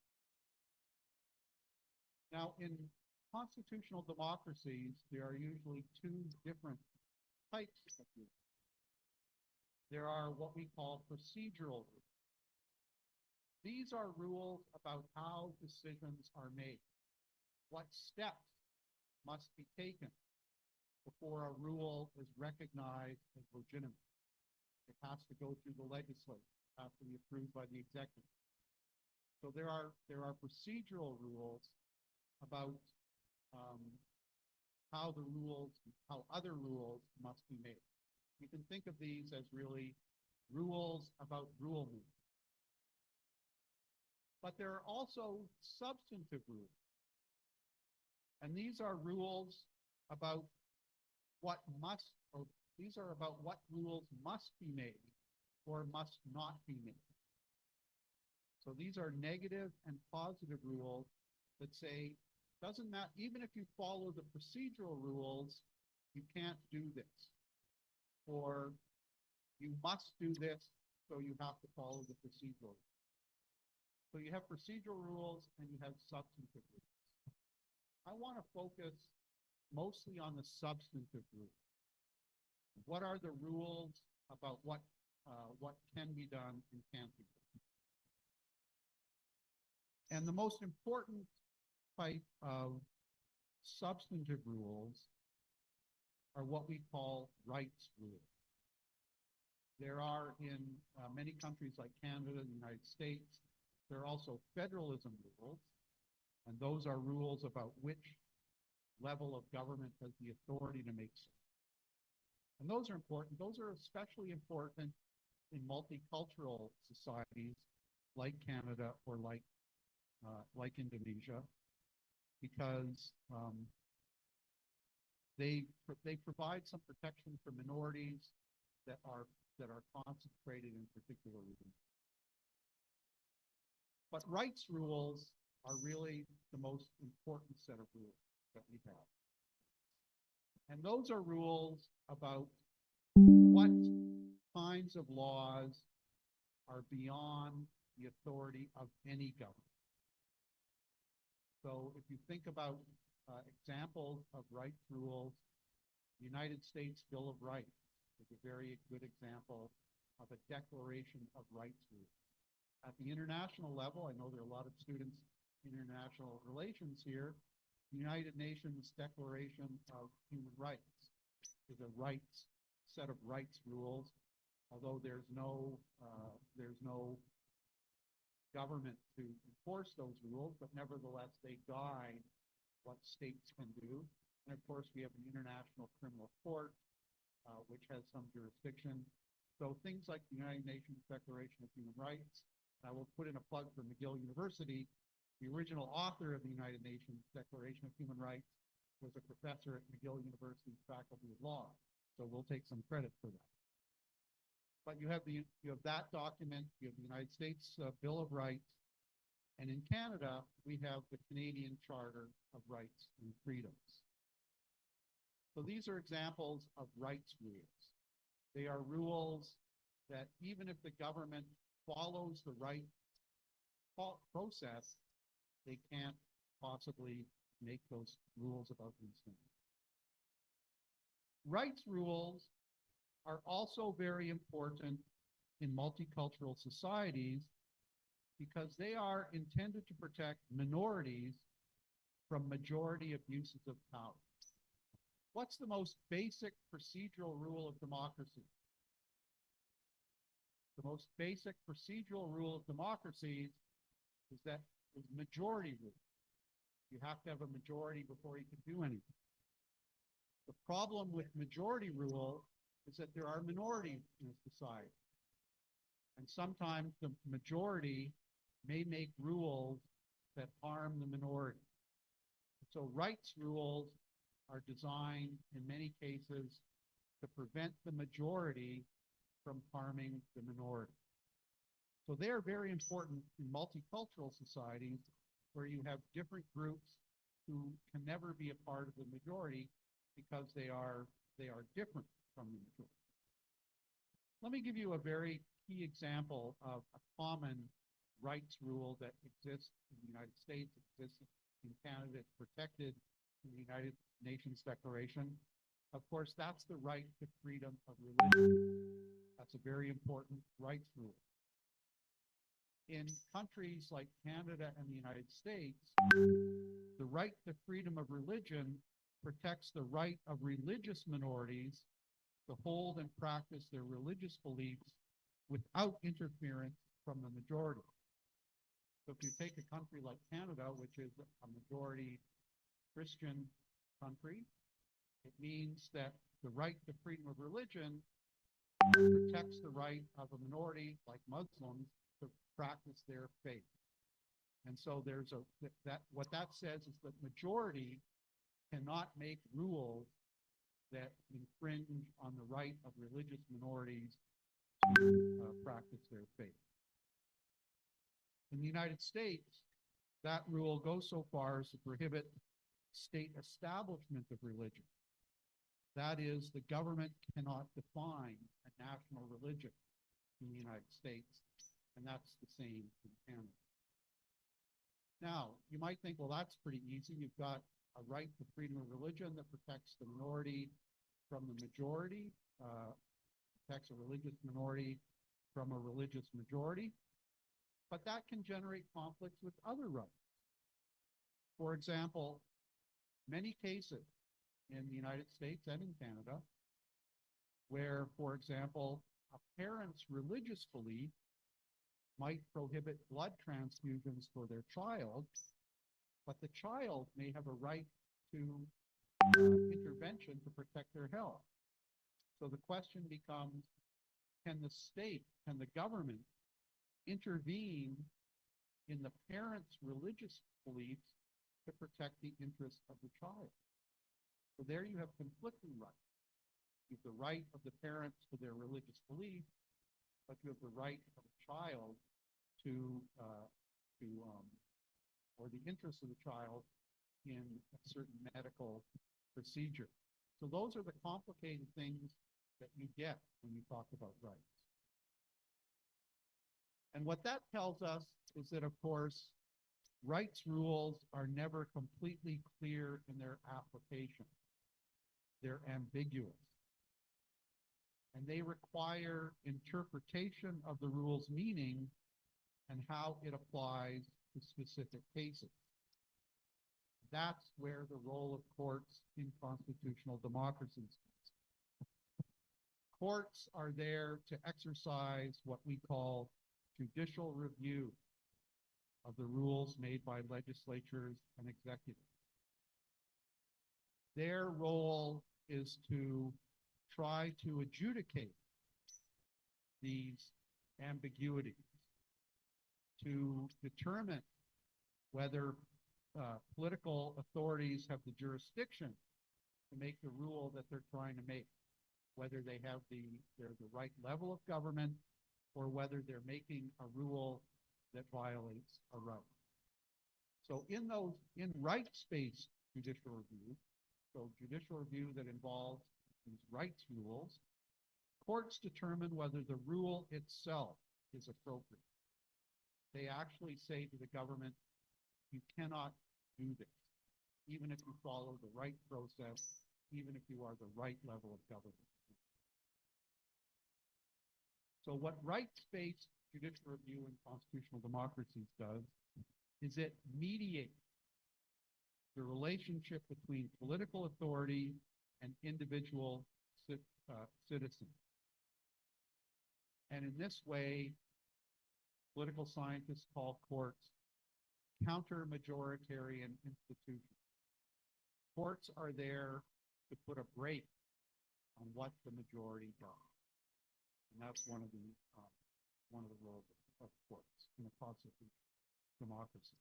Now, in constitutional democracies, there are usually two different types of rules. There are what we call procedural rules. These are rules about how decisions are made, what steps must be taken before a rule is recognized as legitimate. It has to go through the legislature, it has to be approved by the executive. So there are procedural rules about how other rules must be made. You can think of these as really rules about rule-making. But there are also substantive rules. And these are rules about what rules must be made or must not be made. So these are negative and positive rules that say, doesn't matter, even if you follow the procedural rules, you can't do this. Or you must do this, so you have to follow the procedural rules. So you have procedural rules and you have substantive rules. I want to focus mostly on the substantive rules. What are the rules about what can be done and can't be done? And the most important type of substantive rules are what we call rights rules. There are in many countries like Canada and the United States, there are also federalism rules, and those are rules about which level of government has the authority to make so. And those are important. Those are especially important in multicultural societies like Canada or like Indonesia, because they provide some protection for minorities that are concentrated in particular regions. But rights rules are really the most important set of rules that we have. And those are rules about what kinds of laws are beyond the authority of any government. So if you think about examples of rights rules, the United States Bill of Rights is a very good example of a declaration of rights rules. At the international level, I know there are a lot of students in international relations here, the United Nations Declaration of Human Rights is a set of rights rules, although there's no government to enforce those rules, but nevertheless they guide what states can do. And of course we have an International Criminal Court, which has some jurisdiction. So things like the United Nations Declaration of Human Rights, I will put in a plug for McGill University. The original author of the United Nations Declaration of Human Rights was a professor at McGill University's Faculty of Law. So we'll take some credit for that. But you have that document, you have the United States Bill of Rights, And in Canada, we have the Canadian Charter of Rights and Freedoms. So these are examples of rights rules. They are rules that even if the government follows the right process, they can't possibly make those rules about these things. Rights rules are also very important in multicultural societies because they are intended to protect minorities from majority abuses of power. What's the most basic procedural rule of democracy? The most basic procedural rule of democracies is majority rule. You have to have a majority before you can do anything. The problem with majority rule is that there are minorities in a society. And sometimes the majority may make rules that harm the minority. So rights rules are designed in many cases to prevent the majority from harming the minority. So they are very important in multicultural societies where you have different groups who can never be a part of the majority because they are different from the majority. Let me give you a very key example of a common rights rule that exists in the United States, exists in Canada, it's protected in the United Nations Declaration. Of course, that's the right to freedom of religion. That's a very important rights rule. In countries like Canada and the United States, the right to freedom of religion protects the right of religious minorities to hold and practice their religious beliefs without interference from the majority. So if you take a country like Canada, which is a majority Christian country, it means that the right to freedom of religion protects the right of a minority like Muslims to practice their faith. And so there's what that says is that majority cannot make rules that infringe on the right of religious minorities to practice their faith. In the United States, that rule goes so far as to prohibit state establishment of religion. That is, the government cannot define a national religion in the United States, and that's the same in Canada. Now, you might think, well, that's pretty easy. You've got a right to freedom of religion that protects the minority from the majority, protects a religious minority from a religious majority, but that can generate conflicts with other rights. For example, many cases in the United States and in Canada where, for example, a parent's religious belief might prohibit blood transfusions for their child, but the child may have a right to intervention to protect their health. So the question becomes, can the state, can the government intervene in the parent's religious beliefs to protect the interests of the child? So there you have conflicting rights. You have the right of the parents to their religious belief, but you have the right of a child or the interest of the child in a certain medical procedure. So those are the complicated things that you get when you talk about rights. And what that tells us is that, of course, rights rules are never completely clear in their application. They're ambiguous. And they require interpretation of the rule's meaning and how it applies to specific cases. That's where the role of courts in constitutional democracies is. Courts are there to exercise what we call judicial review of the rules made by legislatures and executives. Their role is to try to adjudicate these ambiguities, to determine whether political authorities have the jurisdiction to make the rule that they're trying to make, whether they're the right level of government or whether they're making a rule that violates a right. So in rights-based judicial review, so judicial review that involves these rights rules, courts determine whether the rule itself is appropriate. They actually say to the government, you cannot do this, even if you follow the right process, even if you are the right level of government. So what rights-based judicial review in constitutional democracies does is it mediates the relationship between political authority and individual citizens. And in this way, political scientists call courts counter-majoritarian institutions. Courts are there to put a brake on what the majority does. And that's one of the roles of courts in a constitutional democracy.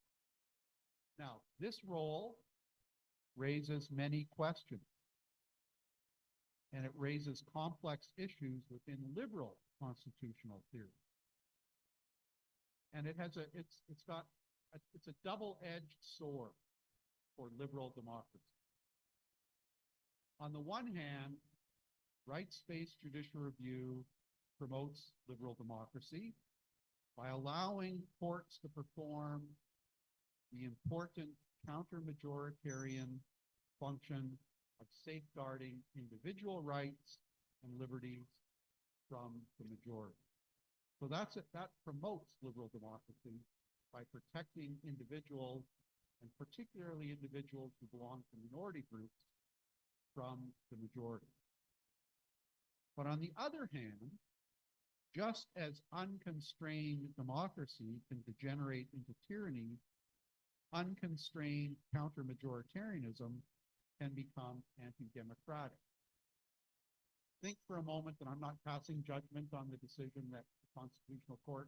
Now, this role raises many questions, and it raises complex issues within liberal constitutional theory. And it's a double-edged sword for liberal democracy. On the one hand, rights-based judicial review promotes liberal democracy by allowing courts to perform the important counter-majoritarian function of safeguarding individual rights and liberties from the majority. So that promotes liberal democracy by protecting individuals, and particularly individuals who belong to minority groups, from the majority. But on the other hand, just as unconstrained democracy can degenerate into tyranny, unconstrained counter-majoritarianism can become anti-democratic. Think for a moment that I'm not passing judgment on the decision that the Constitutional Court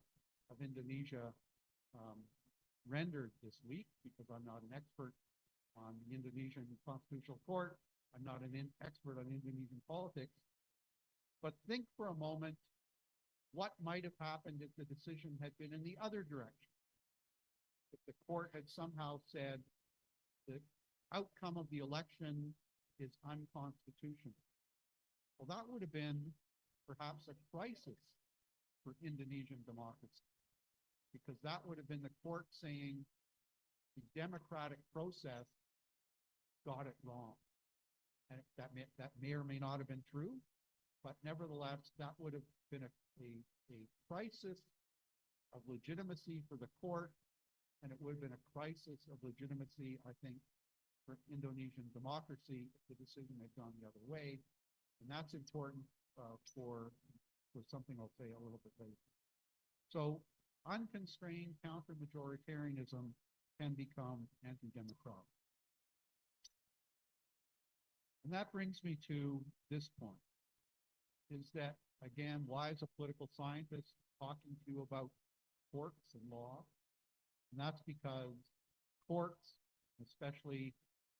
of Indonesia rendered this week, because I'm not an expert on the Indonesian Constitutional Court. I'm not an expert on Indonesian politics. But think for a moment what might have happened if the decision had been in the other direction. If the court had somehow said the outcome of the election is unconstitutional. Well, that would have been perhaps a crisis for Indonesian democracy, because that would have been the court saying the democratic process got it wrong. And that may or may not have been true, but nevertheless, that would have been a crisis of legitimacy for the court, and it would have been a crisis of legitimacy, I think, for Indonesian democracy if the decision had gone the other way. And that's important for something I'll say a little bit later. So unconstrained counter-majoritarianism can become anti-democratic. And that brings me to this point, is that, again, why is a political scientist talking to you about courts and law? And that's because courts, especially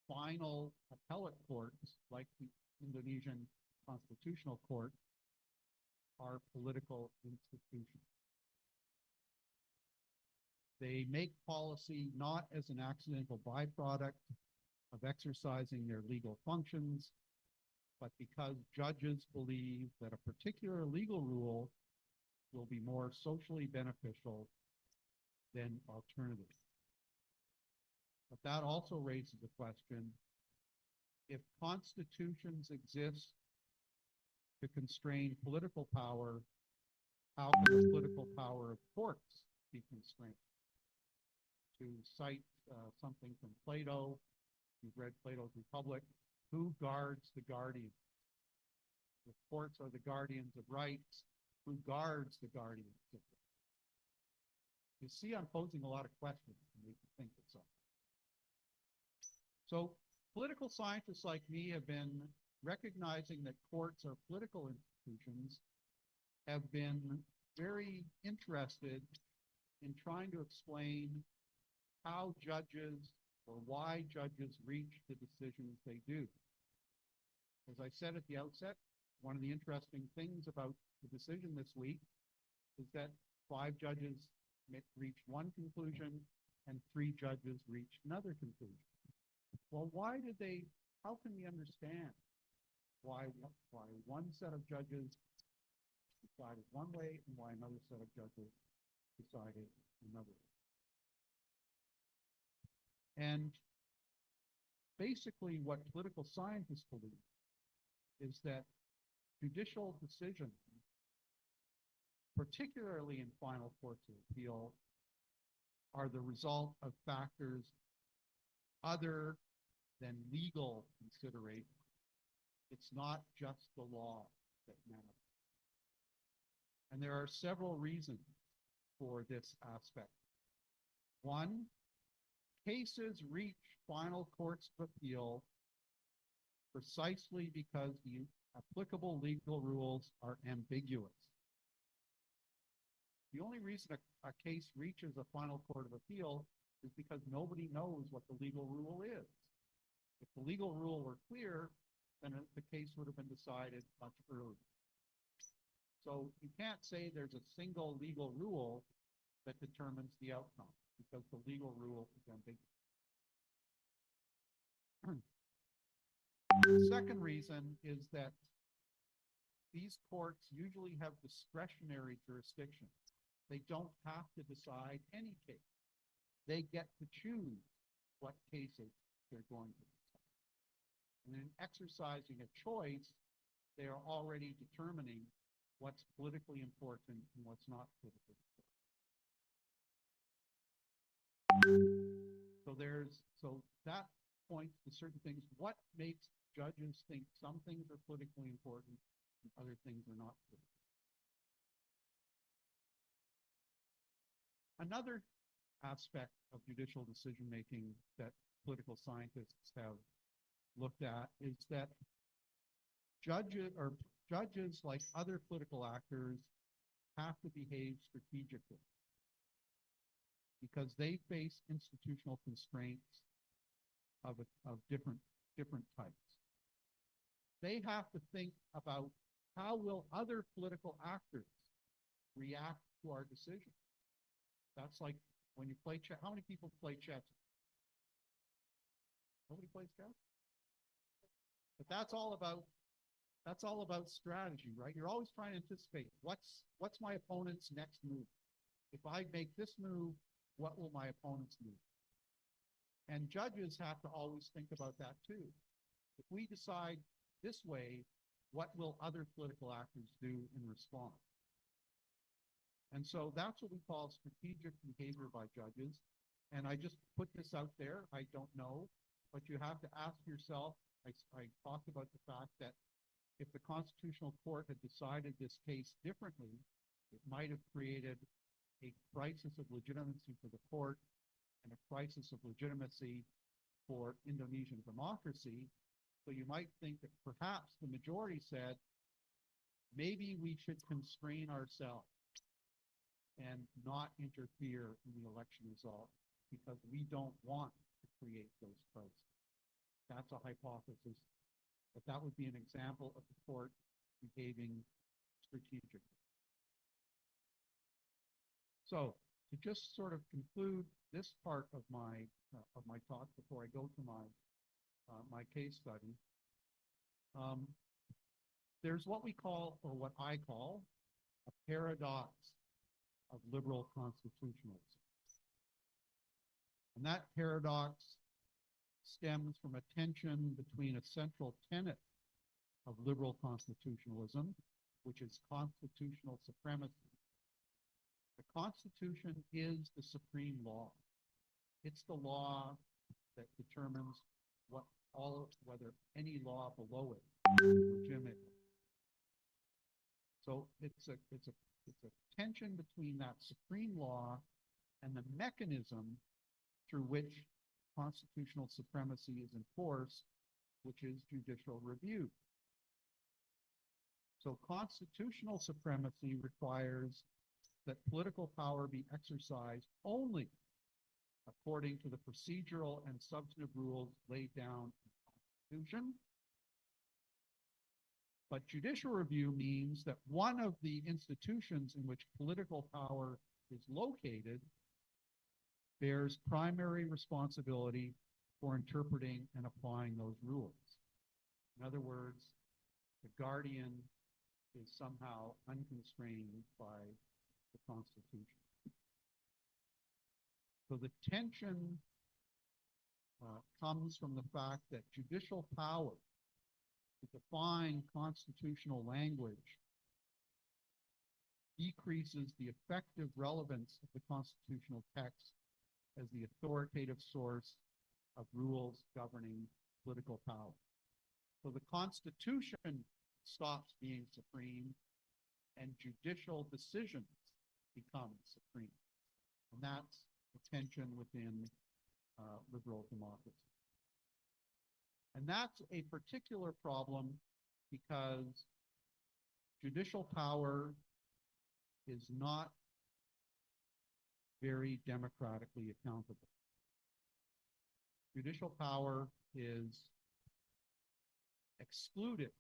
final appellate courts like the Indonesian Constitutional Court, are political institutions. They make policy not as an accidental byproduct of exercising their legal functions, but because judges believe that a particular legal rule will be more socially beneficial than alternatives. But that also raises the question, if constitutions exist to constrain political power, how can the political power of courts be constrained? To cite something from Plato, you've read Plato's Republic, who guards the guardians? The courts are the guardians of rights. Who guards the guardians of rights? You see, I'm posing a lot of questions and we can think of something. So political scientists like me have been recognizing that courts are political institutions, have been very interested in trying to explain how judges or why judges reach the decisions they do. As I said at the outset, one of the interesting things about the decision this week is that 5 judges reached one conclusion and 3 judges reached another conclusion. Well, how can we understand why one set of judges decided one way and why another set of judges decided another way? And basically what political scientists believe is that judicial decisions, particularly in final courts of appeal, are the result of factors other than legal consideration. It's not just the law that matters. And there are several reasons for this aspect. One, cases reach final courts of appeal precisely because the applicable legal rules are ambiguous. The only reason a case reaches a final court of appeal is because nobody knows what the legal rule is. If the legal rule were clear, then the case would have been decided much earlier. So you can't say there's a single legal rule that determines the outcome because the legal rule is ambiguous. The second reason is that these courts usually have discretionary jurisdiction. They don't have to decide any case. They get to choose what cases they're going to decide. And in exercising a choice, they are already determining what's politically important and what's not politically important. So that points to certain things. What makes judges think some things are politically important and other things are not politically? Another aspect of judicial decision-making that political scientists have looked at is that judges, like other political actors, have to behave strategically because they face institutional constraints of different types. They have to think about how will other political actors react to our decisions. That's like when you play chess. How many people play chess? Nobody plays chess? But that's all about strategy, right? You're always trying to anticipate what's my opponent's next move. If I make this move, what will my opponent's move? And judges have to always think about that too. If we decide this way, what will other political actors do in response? And so that's what we call strategic behavior by judges. And I just put this out there. I don't know, but you have to ask yourself, I talked about the fact that if the Constitutional Court had decided this case differently, it might have created a crisis of legitimacy for the court and a crisis of legitimacy for Indonesian democracy. So you might think that perhaps the majority said, maybe we should constrain ourselves and not interfere in the election result because we don't want to create those crises. That's a hypothesis, but that would be an example of the court behaving strategically. So to just sort of conclude this part of my talk before I go to my case study, there's what we call, or what I call, a paradox of liberal constitutionalism. And that paradox stems from a tension between a central tenet of liberal constitutionalism, which is constitutional supremacy. The Constitution is the supreme law. It's the law that determines whether any law below it is legitimate. So it's a tension between that supreme law and the mechanism through which constitutional supremacy is enforced, which is judicial review. So constitutional supremacy requires that political power be exercised only according to the procedural and substantive rules laid down in the Constitution. But judicial review means that one of the institutions in which political power is located bears primary responsibility for interpreting and applying those rules. In other words, the guardian is somehow unconstrained by the Constitution. So the tension comes from the fact that judicial power to define constitutional language decreases the effective relevance of the constitutional text as the authoritative source of rules governing political power. So the Constitution stops being supreme and judicial decisions become supreme. And that's the tension within liberal democracy. And that's a particular problem because judicial power is not very democratically accountable. Judicial power is excluded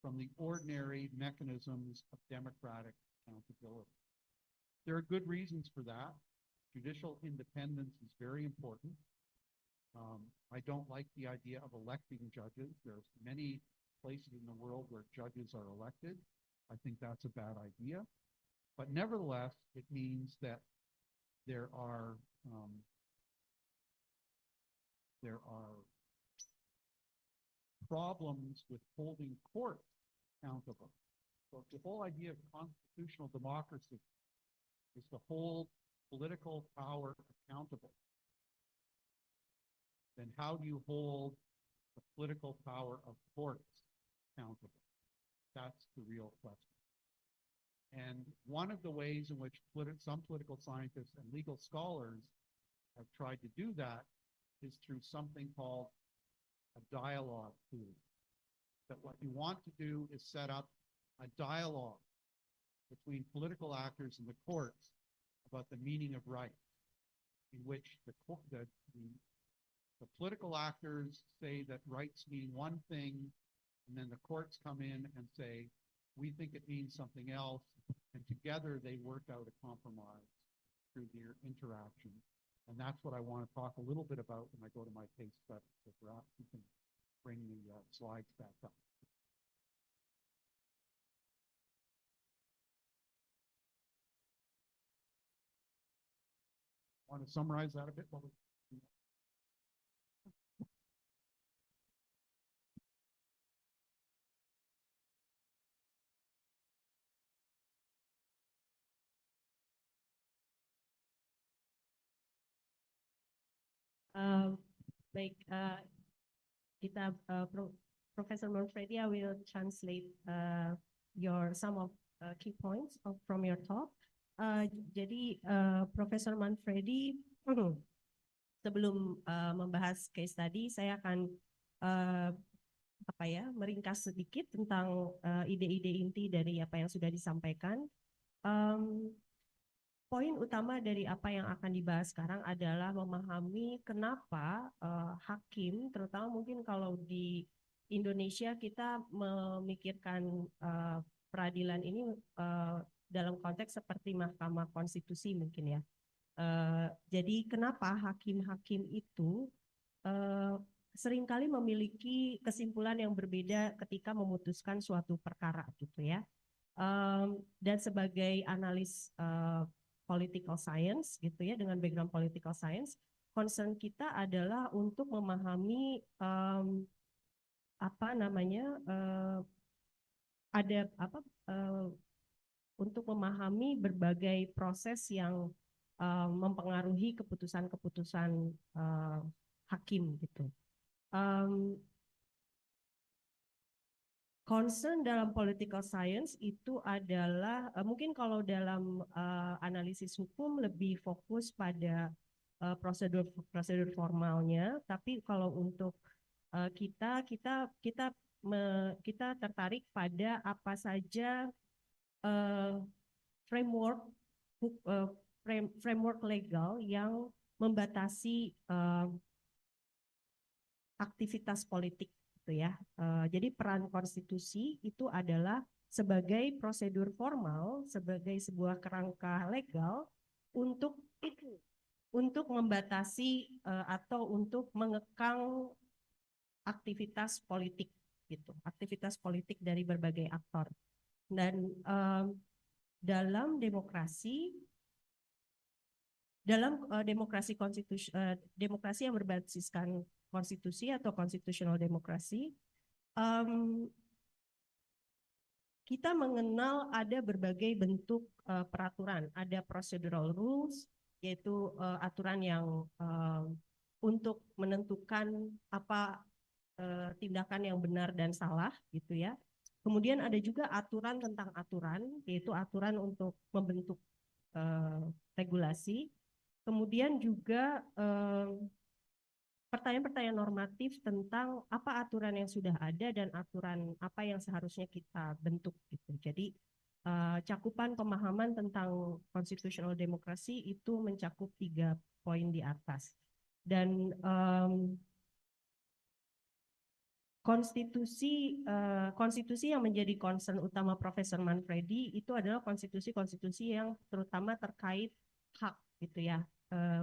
from the ordinary mechanisms of democratic accountability. There are good reasons for that. Judicial independence is very important. I don't like the idea of electing judges. There's many places in the world where judges are elected. I think that's a bad idea. But nevertheless, it means that there are problems with holding courts accountable. So the whole idea of constitutional democracy is to hold political power accountable. Then how do you hold the political power of courts accountable? That's the real question. And one of the ways in which some political scientists and legal scholars have tried to do that is through something called a dialogue tool. That what you want to do is set up a dialogue between political actors and the courts about the meaning of right, in which the political actors say that rights mean one thing, and then the courts come in and say, we think it means something else, and together they work out a compromise through their interaction. And that's what I want to talk a little bit about when I go to my case study. So perhaps you can bring the slides back up. Want to summarize that a bit? Baik, Professor Manfredi, I will translate some of key points from your talk. Jadi Profesor Manfredi, sebelum membahas case study, saya akan meringkas sedikit tentang ide-ide inti dari apa yang sudah disampaikan. Poin utama dari apa yang akan dibahas sekarang adalah memahami kenapa hakim, terutama mungkin kalau di Indonesia kita memikirkan peradilan ini dalam konteks seperti Mahkamah Konstitusi mungkin ya. Jadi kenapa hakim-hakim itu seringkali memiliki kesimpulan yang berbeda ketika memutuskan suatu perkara gitu ya. Dan sebagai analis political science gitu ya, dengan background political science, concern kita adalah untuk memahami untuk memahami berbagai proses yang mempengaruhi keputusan-keputusan hakim gitu. Concern dalam political science itu adalah mungkin kalau dalam analisis hukum lebih fokus pada prosedur formalnya, tapi kalau untuk kita tertarik pada apa saja framework legal yang membatasi aktivitas politik. Ya, jadi peran konstitusi itu adalah sebagai prosedur formal, sebagai sebuah kerangka legal untuk untuk membatasi atau untuk mengekang aktivitas politik gitu, aktivitas politik dari berbagai aktor. Dan dalam demokrasi demokrasi yang berbasiskan konstitusi atau constitutional demokrasi, kita mengenal ada berbagai bentuk peraturan, ada procedural rules, yaitu aturan yang untuk menentukan apa tindakan yang benar dan salah gitu ya. Kemudian ada juga aturan tentang aturan, yaitu aturan untuk membentuk regulasi. Kemudian juga pertanyaan-pertanyaan normatif tentang apa aturan yang sudah ada dan aturan apa yang seharusnya kita bentuk gitu. Jadi cakupan pemahaman tentang constitutional demokrasi itu mencakup 3 poin di atas. Dan konstitusi yang menjadi concern utama Profesor Manfredi itu adalah konstitusi-konstitusi yang terutama terkait hak gitu ya.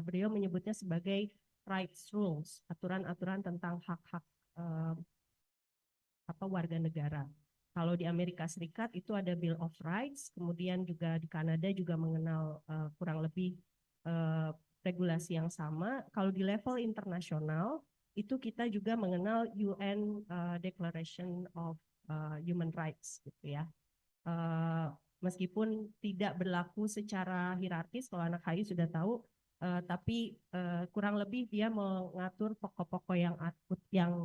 Beliau menyebutnya sebagai rights rules, aturan-aturan tentang hak-hak warga negara. Kalau di Amerika Serikat itu ada Bill of Rights, kemudian juga di Kanada juga mengenal kurang lebih regulasi yang sama. Kalau di level internasional itu kita juga mengenal UN Declaration of Human Rights gitu ya. Meskipun tidak berlaku secara hierarkis, kalau anak HI sudah tahu, tapi kurang lebih dia mengatur pokok-pokok yang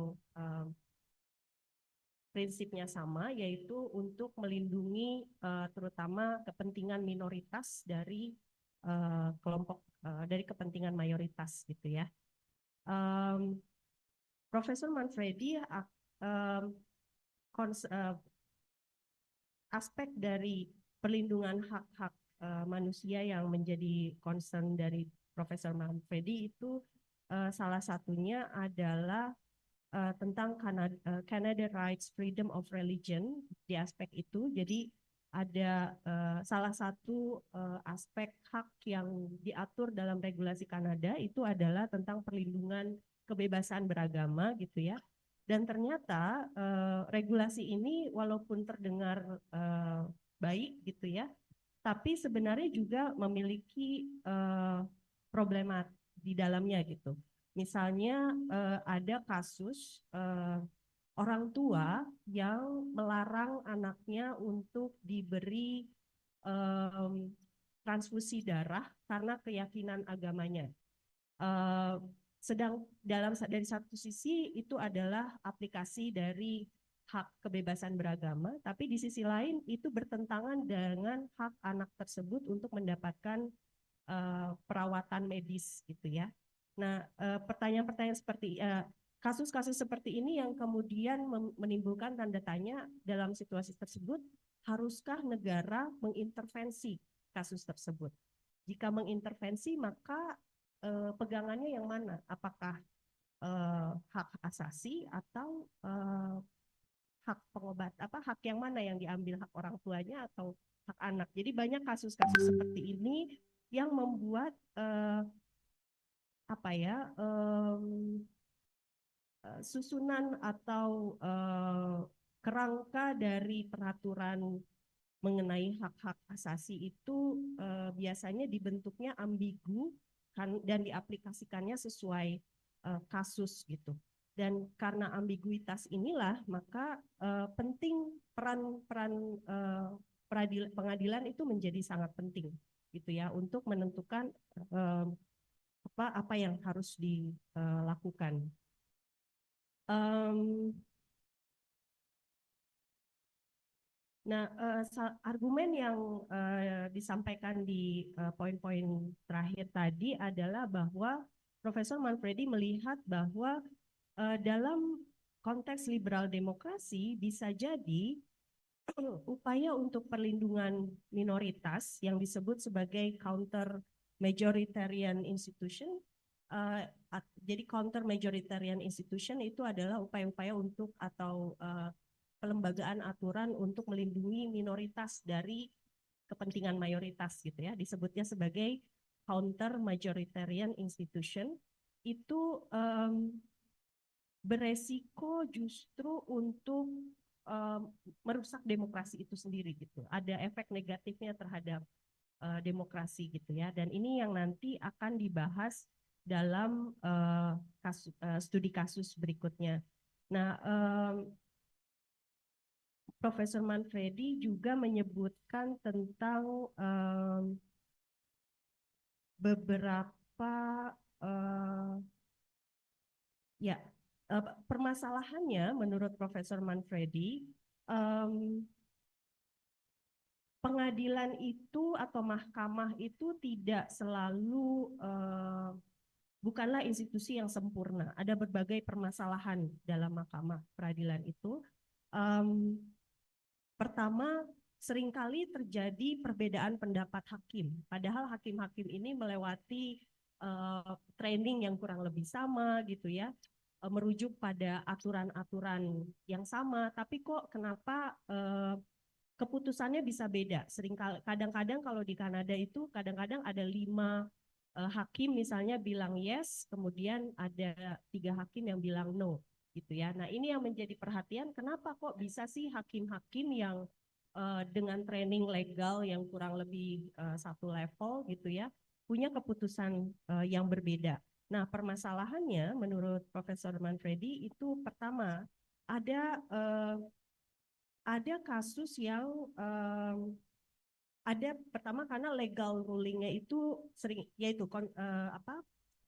prinsipnya sama, yaitu untuk melindungi terutama kepentingan minoritas dari kelompok dari kepentingan mayoritas gitu ya. Profesor Manfredi aspek dari perlindungan hak-hak manusia yang menjadi concern dari Profesor Manfredi itu salah satunya adalah tentang Canada Rights Freedom of Religion di aspek itu. Jadi ada salah satu aspek hak yang diatur dalam regulasi Kanada itu adalah tentang perlindungan kebebasan beragama gitu ya. Dan ternyata regulasi ini walaupun terdengar baik gitu ya, tapi sebenarnya juga memiliki problema di dalamnya gitu. Misalnya ada kasus orang tua yang melarang anaknya untuk diberi transfusi darah karena keyakinan agamanya. Sedang dari satu sisi itu adalah aplikasi dari hak kebebasan beragama, tapi di sisi lain itu bertentangan dengan hak anak tersebut untuk mendapatkan perawatan medis gitu ya. Nah, pertanyaan-pertanyaan seperti kasus-kasus seperti ini yang kemudian menimbulkan tanda tanya dalam situasi tersebut, haruskah negara mengintervensi kasus tersebut? Jika mengintervensi, maka pegangannya yang mana? Apakah hak asasi atau hak hak yang mana yang diambil, hak orang tuanya atau hak anak? Jadi banyak kasus-kasus seperti ini yang membuat susunan atau kerangka dari peraturan mengenai hak-hak asasi itu biasanya dibentuknya ambigu dan diaplikasikannya sesuai kasus gitu. Dan karena ambiguitas inilah maka penting peran pengadilan itu menjadi sangat penting gitu ya untuk menentukan apa yang harus dilakukan. Nah, argumen yang disampaikan di poin-poin terakhir tadi adalah bahwa Profesor Manfredi melihat bahwa dalam konteks liberal demokrasi bisa jadi upaya untuk perlindungan minoritas yang disebut sebagai counter majoritarian institution. Jadi counter majoritarian institution itu adalah upaya-upaya untuk atau pelembagaan aturan untuk melindungi minoritas dari kepentingan mayoritas gitu ya, disebutnya sebagai counter majoritarian institution itu beresiko justru untuk merusak demokrasi itu sendiri gitu. Ada efek negatifnya terhadap demokrasi gitu ya. Dan ini yang nanti akan dibahas dalam studi kasus berikutnya. Nah, Profesor Manfredi juga menyebutkan tentang beberapa permasalahannya menurut Profesor Manfredi, pengadilan itu atau mahkamah itu tidak selalu bukanlah institusi yang sempurna. Ada berbagai permasalahan dalam mahkamah peradilan itu. Pertama, seringkali terjadi perbedaan pendapat hakim. Padahal hakim-hakim ini melewati training yang kurang lebih sama gitu ya, merujuk pada aturan-aturan yang sama, tapi kok kenapa keputusannya bisa beda. Kadang-kadang kalau di Kanada itu kadang-kadang ada 5 hakim misalnya bilang yes, kemudian ada 3 hakim yang bilang no gitu ya. Nah, ini yang menjadi perhatian, kenapa kok bisa sih hakim-hakim yang dengan training legal yang kurang lebih satu level gitu ya, punya keputusan yang berbeda. Nah, permasalahannya menurut Profesor Manfredi itu pertama ada kasus yang ada pertama karena legal rulingnya itu sering yaitu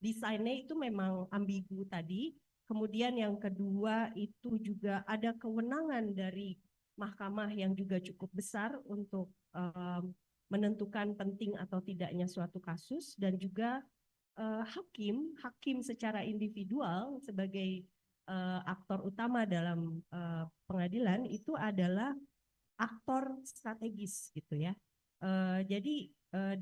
desainnya itu memang ambigu tadi. Kemudian yang kedua itu juga ada kewenangan dari mahkamah yang juga cukup besar untuk menentukan penting atau tidaknya suatu kasus, dan juga hakim secara individual sebagai aktor utama dalam pengadilan itu adalah aktor strategis gitu ya. Jadi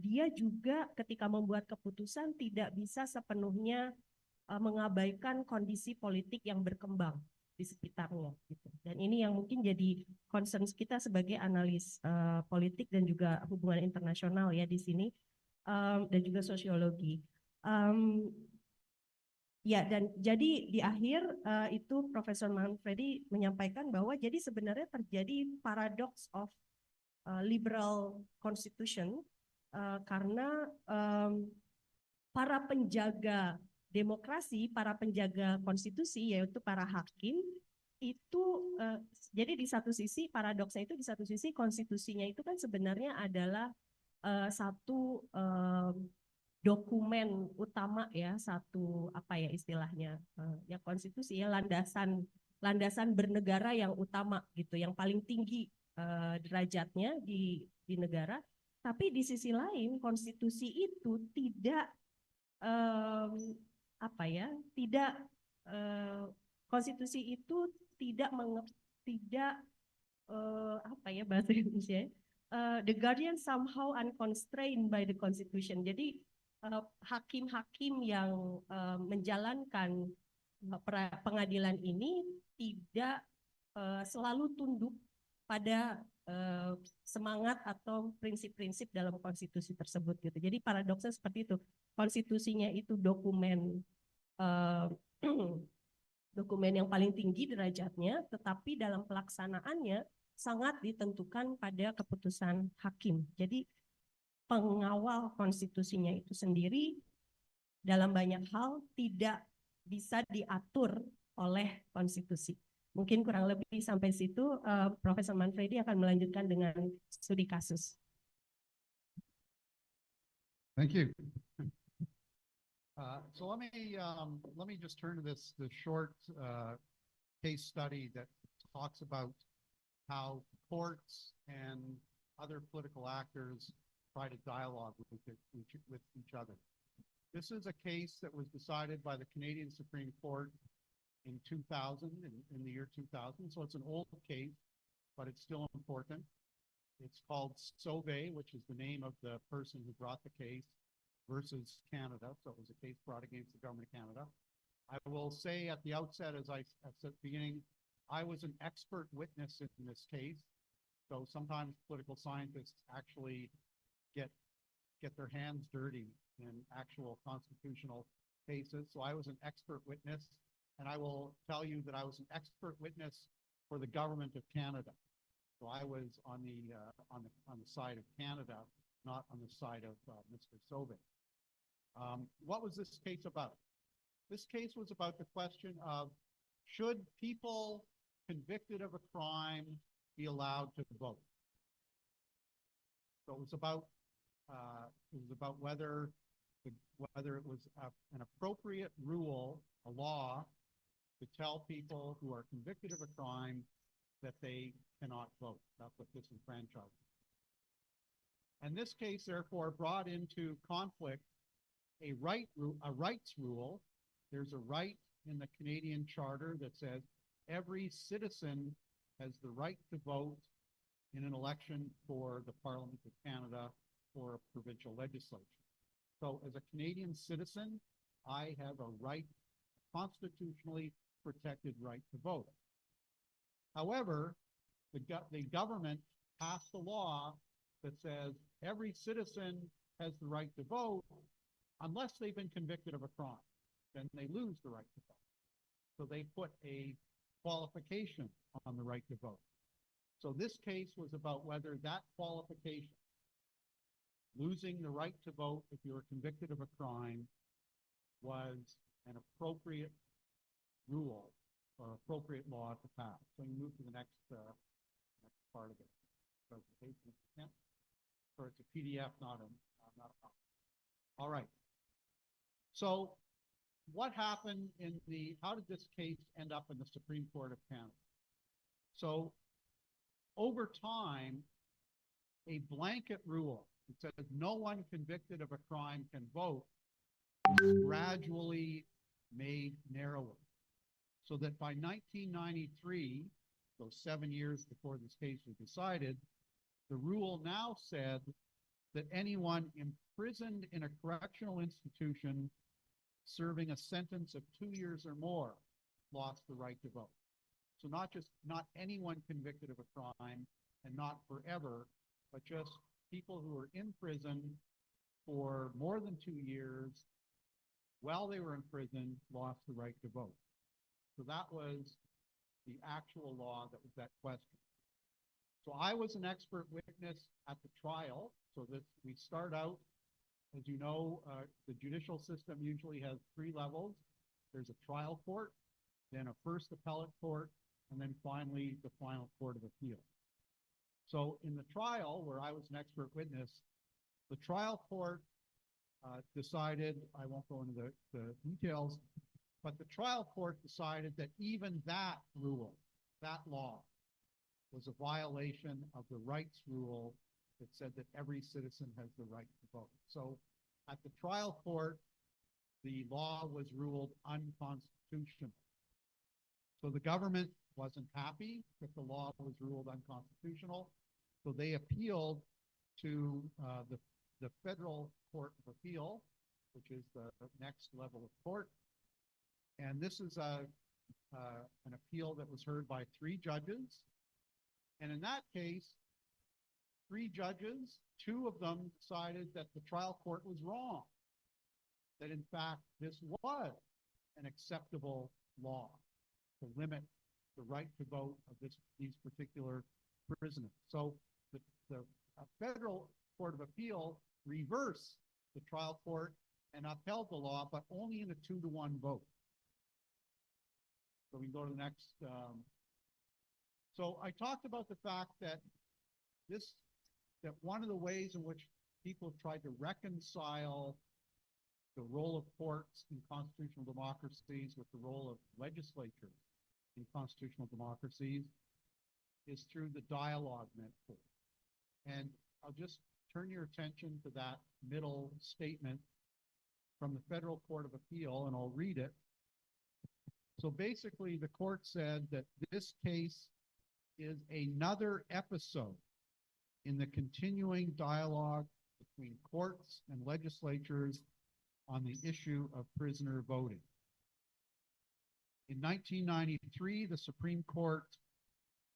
dia juga ketika membuat keputusan tidak bisa sepenuhnya mengabaikan kondisi politik yang berkembang di sekitarnya gitu. Dan ini yang mungkin jadi concern kita sebagai analis politik dan juga hubungan internasional ya di sini, dan juga sosiologi. Ya, dan jadi di akhir itu Profesor Manfredi menyampaikan bahwa jadi sebenarnya terjadi paradox of liberal constitution karena para penjaga demokrasi, para penjaga konstitusi yaitu para hakim itu jadi di satu sisi paradoksnya itu di satu sisi konstitusinya itu kan sebenarnya adalah satu dokumen utama ya, satu apa ya istilahnya ya konstitusi ya, landasan bernegara yang utama gitu, yang paling tinggi derajatnya di negara. Tapi di sisi lain konstitusi itu tidak konstitusi itu tidak bahasa Indonesia, the guardian somehow unconstrained by the constitution. Jadi hakim-hakim yang menjalankan pengadilan ini tidak selalu tunduk pada semangat atau prinsip-prinsip dalam konstitusi tersebut gitu. Jadi paradoksnya seperti itu. Konstitusinya itu dokumen dokumen yang paling tinggi derajatnya, tetapi dalam pelaksanaannya sangat ditentukan pada keputusan hakim. Jadi pengawal konstitusinya itu sendiri dalam banyak hal tidak bisa diatur oleh konstitusi. Mungkin kurang lebih sampai situ. Profesor Manfredi akan melanjutkan dengan studi kasus. Thank you. So let me just turn to this short case study that talks about how courts and other political actors try to dialogue with each other. This is a case that was decided by the Canadian Supreme Court in 2000, in the year 2000. So it's an old case, but it's still important. It's called S.O.I, which is the name of the person who brought the case, versus Canada. So it was a case brought against the government of Canada. I will say at the outset, as I said at the beginning, I was an expert witness in this case. So sometimes political scientists actually get get their hands dirty in actual constitutional cases. So I was an expert witness, and I will tell you that I was an expert witness for the government of Canada. So I was on the side of Canada, not on the side of Mr. Sobey. What was this case about? This case was about the question of, should people convicted of a crime be allowed to vote? So it was about whether it was an appropriate rule, a law, to tell people who are convicted of a crime that they cannot vote. That's what disenfranchisement. And this case, therefore, brought into conflict a rights rule. There's a right in the Canadian Charter that says every citizen has the right to vote in an election for the Parliament of Canada or a provincial legislature. So as a Canadian citizen, I have a right, constitutionally protected right to vote. However, the government passed a law that says every citizen has the right to vote unless they've been convicted of a crime. Then they lose the right to vote. So they put a qualification on the right to vote. So this case was about whether that qualification, losing the right to vote if you were convicted of a crime, was an appropriate rule or appropriate law to pass. So you move to the next part of the presentation. Yeah. So it's a PDF, not a all right. So what happened how did this case end up in the Supreme Court of Canada? So over time, a blanket rule that says no one convicted of a crime can vote was gradually made narrower. So that by 1993, so 7 years before this case was decided, the rule now said that anyone imprisoned in a correctional institution serving a sentence of 2 years or more lost the right to vote. So not anyone convicted of a crime and not forever, but just people who were in prison for more than 2 years while they were in prison lost the right to vote. So that was the actual law that was at question. So I was an expert witness at the trial. So that we start out, as you know, the judicial system usually has 3 levels. There's a trial court, then a first appellate court, and then finally the final court of appeal. So in the trial, where I was an expert witness, the trial court decided, I won't go into the details, but the trial court decided that even that rule, that law, was a violation of the rights rule that said that every citizen has the right to vote. So at the trial court, the law was ruled unconstitutional. So the government wasn't happy that the law was ruled unconstitutional. So they appealed to the Federal Court of Appeal, which is the next level of court. And this is an appeal that was heard by 3 judges. And in that case, 3 judges, 2 of them decided that the trial court was wrong, that in fact this was an acceptable law to limit the right to vote of these particular prisoners. So the Federal Court of Appeal reversed the trial court and upheld the law, but only in a 2-to-1 vote. So we can go to the next. So I talked about the fact that one of the ways in which people have tried to reconcile the role of courts in constitutional democracies with the role of legislatures in constitutional democracies is through the dialogue metaphor. And I'll just turn your attention to that middle statement from the Federal Court of Appeal, and I'll read it. So basically, the court said that this case is another episode in the continuing dialogue between courts and legislatures on the issue of prisoner voting. In 1993, the Supreme Court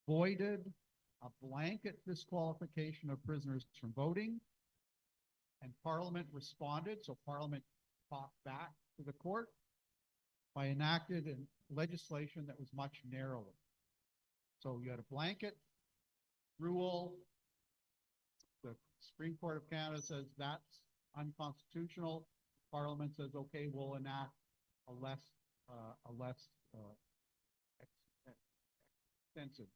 voided a blanket disqualification of prisoners from voting And Parliament responded, so Parliament talked back to the court by enacted legislation that was much narrower. So you had a blanket rule. The Supreme Court of Canada says that's unconstitutional. Parliament says, okay, we'll enact a less extensive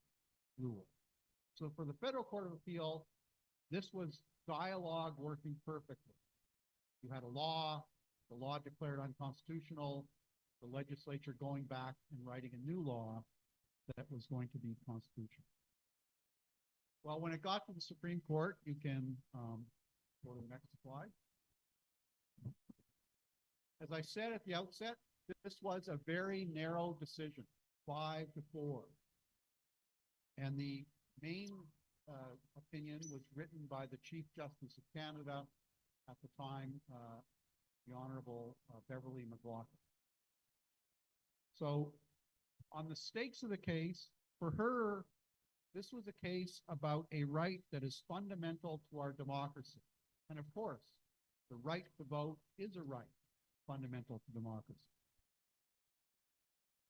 rule. So for the Federal Court of Appeal, this was dialogue working perfectly. You had a law, the law declared unconstitutional, the legislature going back and writing a new law that was going to be constitutional. Well, when it got to the Supreme Court, you can go to the next slide. As I said at the outset, this was a very narrow decision, 5-4. And the main opinion was written by the Chief Justice of Canada at the time, the Honorable Beverly McLaughlin. So on the stakes of the case, for her, this was a case about a right that is fundamental to our democracy. And of course, the right to vote is a right fundamental to democracy.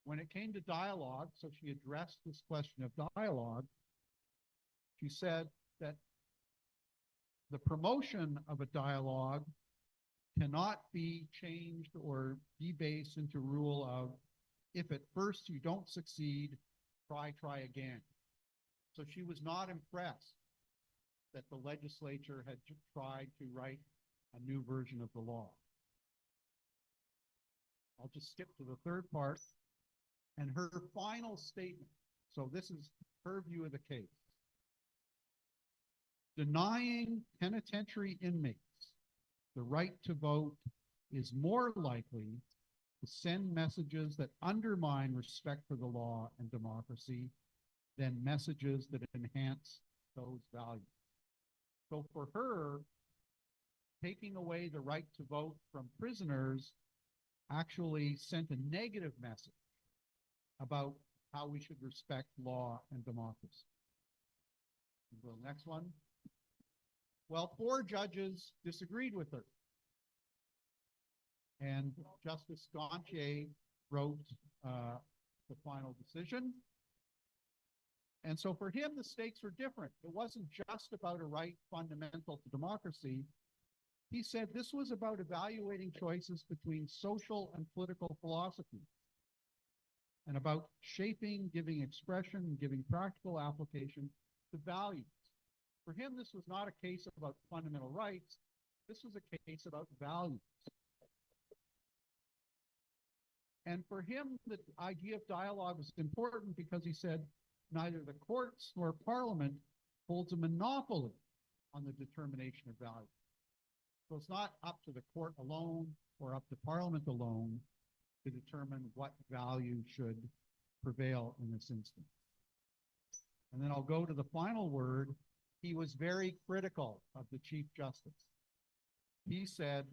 When it came to dialogue, so she addressed this question of dialogue, she said that the promotion of a dialogue cannot be changed or debased into rule of, if at first you don't succeed, try again. So she was not impressed that the legislature had tried to write a new version of the law. I'll just skip to the third part. And her final statement, so this is her view of the case. Denying penitentiary inmates the right to vote is more likely to send messages that undermine respect for the law and democracy than messages that enhance those values. So for her, taking away the right to vote from prisoners actually sent a negative message about how we should respect law and democracy. We'll go to the next one. Well, 4 judges disagreed with her. And Justice Gontier wrote the final decision. And so for him, the stakes were different. It wasn't just about a right fundamental to democracy. He said this was about evaluating choices between social and political philosophy, and about shaping, giving expression, giving practical application to values. For him, this was not a case about fundamental rights. This was a case about values. And for him, the idea of dialogue was important because he said neither the courts nor Parliament holds a monopoly on the determination of value. So it's not up to the court alone or up to Parliament alone to determine what value should prevail in this instance. And then I'll go to the final word. He was very critical of the Chief Justice. He said,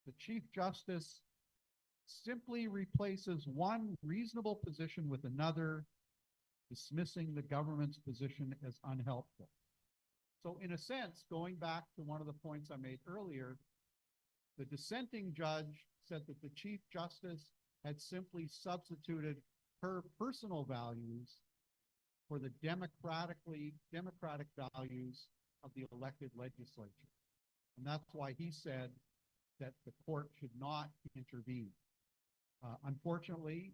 the Chief Justice simply replaces one reasonable position with another, dismissing the government's position as unhelpful. So in a sense, going back to one of the points I made earlier, the dissenting judge said that the Chief Justice had simply substituted her personal values for the democratic values of the elected legislature. And that's why he said that the court should not intervene. Unfortunately,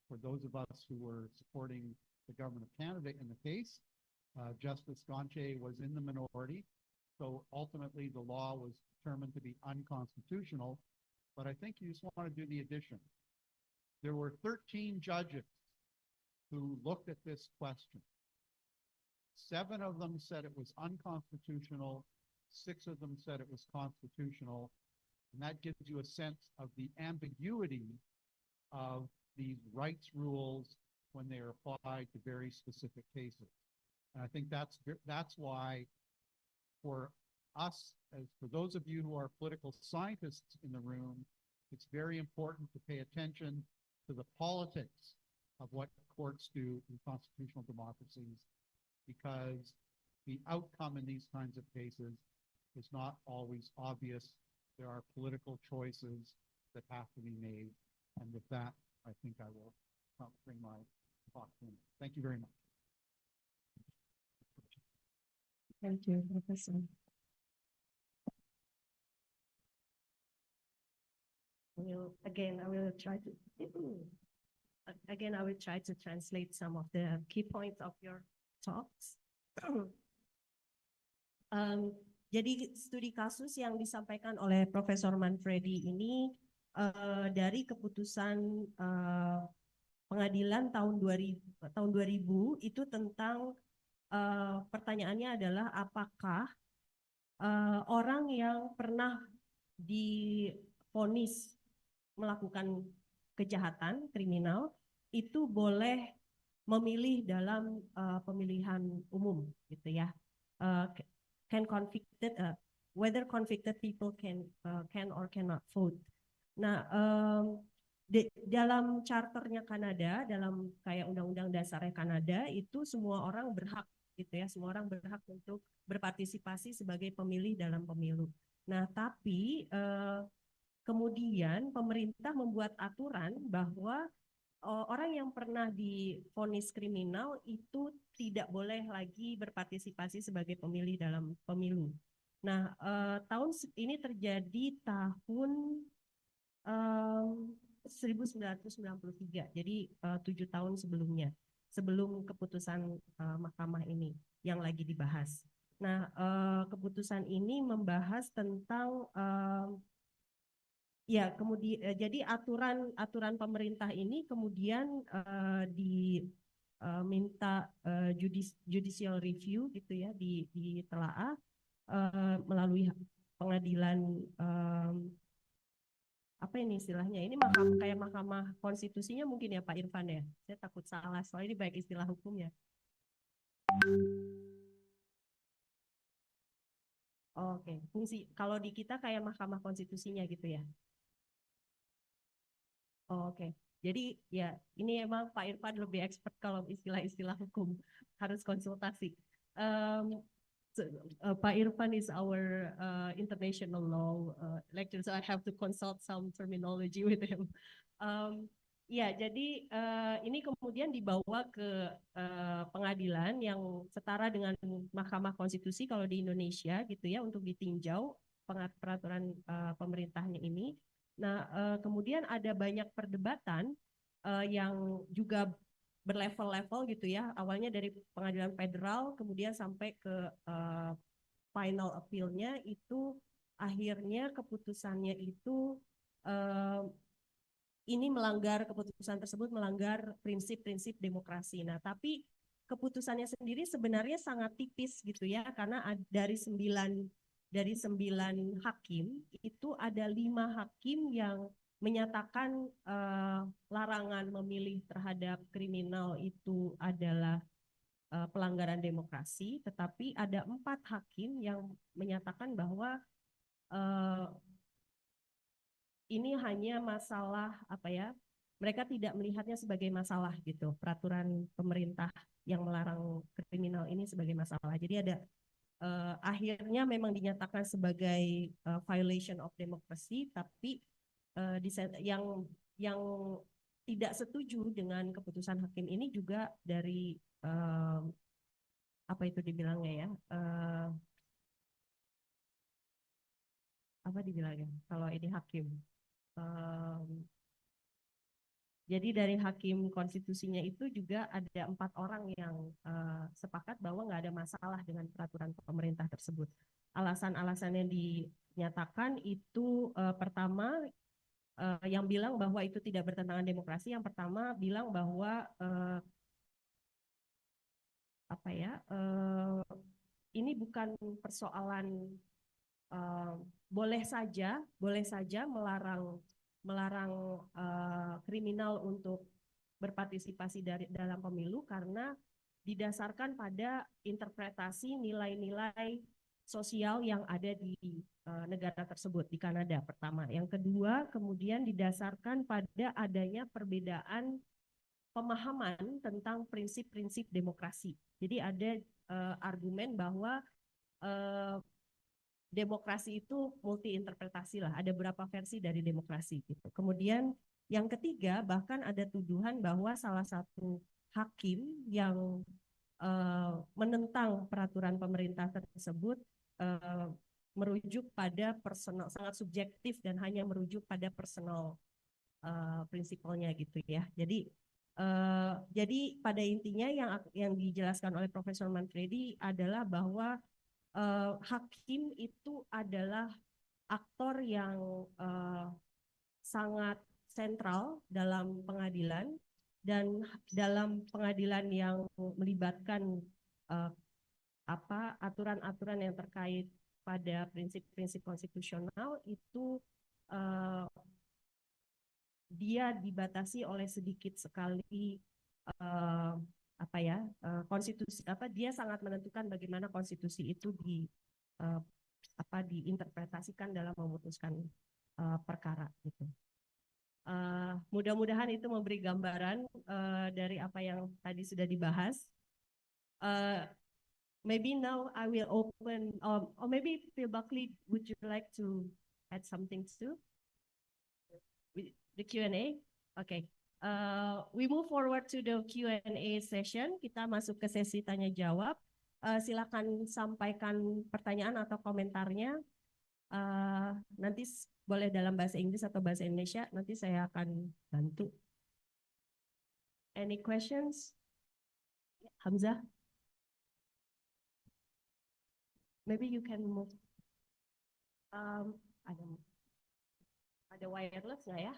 for those of us who were supporting the government of Canada in the case, Justice Gontier was in the minority. So ultimately, the law was determined to be unconstitutional. But I think you just want to do the addition. There were 13 judges who looked at this question. 7 of them said it was unconstitutional. 6 of them said it was constitutional. And that gives you a sense of the ambiguity of these rights rules when they are applied to very specific cases. And I think that's why for us, as for those of you who are political scientists in the room, it's very important to pay attention to the politics of what courts do in constitutional democracies, because the outcome in these kinds of cases is not always obvious. There are political choices that have to be made. And with that, I think I will bring my talk to an end. Thank you very much. Thank you, Professor. I will try to translate some of the key points of your talks. Jadi studi kasus yang disampaikan oleh Profesor M.Pd ini dari keputusan pengadilan tahun 2000 itu tentang pertanyaannya adalah apakah orang yang pernah divonis melakukan kejahatan kriminal itu boleh memilih dalam pemilihan umum gitu ya. Whether convicted people can or cannot vote. Nah, dalam charternya Kanada, dalam kayak undang-undang dasarnya Kanada itu semua orang berhak gitu ya, semua orang berhak untuk berpartisipasi sebagai pemilih dalam pemilu. Nah, tapi kemudian pemerintah membuat aturan bahwa orang yang pernah divonis kriminal itu tidak boleh lagi berpartisipasi sebagai pemilih dalam pemilu. Nah, tahun ini terjadi tahun 1993, jadi 7 tahun sebelumnya, sebelum keputusan mahkamah ini yang lagi dibahas. Nah, keputusan ini membahas tentang kemudian jadi aturan pemerintah ini kemudian diminta judicial review gitu ya, ditelaah melalui pengadilan apa ini istilahnya, ini kayak mahkamah konstitusinya mungkin ya Pak Irfan ya, saya takut salah soalnya ini baik istilah hukumnya. Oke, fungsi kalau di kita kayak mahkamah konstitusinya gitu ya. Oke. Jadi ya ini emang Pak Irfan lebih expert kalau istilah-istilah hukum, harus konsultasi. Pak Irfan is our international law lecturer, so I have to consult some terminology with him. Jadi ini kemudian dibawa ke pengadilan yang setara dengan Mahkamah Konstitusi kalau di Indonesia gitu ya, untuk ditinjau peraturan pemerintahnya ini. Nah, kemudian ada banyak perdebatan yang juga berlevel-level gitu ya. Awalnya dari pengadilan federal, kemudian sampai ke final appeal-nya itu akhirnya keputusannya itu ini keputusan tersebut melanggar prinsip-prinsip demokrasi. Nah, tapi keputusannya sendiri sebenarnya sangat tipis gitu ya, karena dari 9 hakim itu ada 5 hakim yang menyatakan larangan memilih terhadap kriminal itu adalah pelanggaran demokrasi, tetapi ada 4 hakim yang menyatakan bahwa ini hanya masalah mereka tidak melihatnya sebagai masalah gitu, peraturan pemerintah yang melarang kriminal ini sebagai masalah. Jadi ada akhirnya memang dinyatakan sebagai violation of democracy, tapi yang tidak setuju dengan keputusan hakim ini juga dari apa itu dibilangnya ya, apa dibilangnya kalau ini hakim, jadi dari hakim konstitusinya itu juga ada 4 orang yang sepakat bahwa nggak ada masalah dengan peraturan pemerintah tersebut. Alasan-alasan yang dinyatakan itu pertama yang bilang bahwa itu tidak bertentangan demokrasi. Yang pertama bilang bahwa ini bukan persoalan boleh saja melarang kriminal untuk berpartisipasi dalam pemilu karena didasarkan pada interpretasi nilai-nilai sosial yang ada di negara tersebut, di Kanada pertama. Yang kedua, kemudian didasarkan pada adanya perbedaan pemahaman tentang prinsip-prinsip demokrasi. Jadi ada argumen bahwa demokrasi itu multi interpretasi lah, ada berapa versi dari demokrasi gitu. Kemudian yang ketiga, bahkan ada tuduhan bahwa salah satu hakim yang menentang peraturan pemerintah tersebut merujuk pada personal, sangat subjektif dan hanya merujuk pada personal prinsipalnya gitu ya. Jadi pada intinya yang dijelaskan oleh Profesor M.Pd adalah bahwa hakim itu adalah aktor yang sangat sentral dalam pengadilan, dan dalam pengadilan yang melibatkan aturan-aturan yang terkait pada prinsip-prinsip konstitusional itu dia dibatasi oleh sedikit sekali konstitusi, dia sangat menentukan bagaimana konstitusi itu diinterpretasikan dalam memutuskan perkara gitu. Mudah-mudahan itu memberi gambaran dari apa yang tadi sudah dibahas. Maybe now I will open, or maybe Phil Buckley, would you like to add something too? The Q&A? Okay. We move forward to the Q&A session. Kita masuk ke sesi tanya jawab. Silakan sampaikan pertanyaan atau komentarnya. Nanti boleh dalam bahasa Inggris atau bahasa Indonesia. Nanti saya akan bantu. Any questions? Hamzah? Maybe you can move. Ada wireless nggak ya?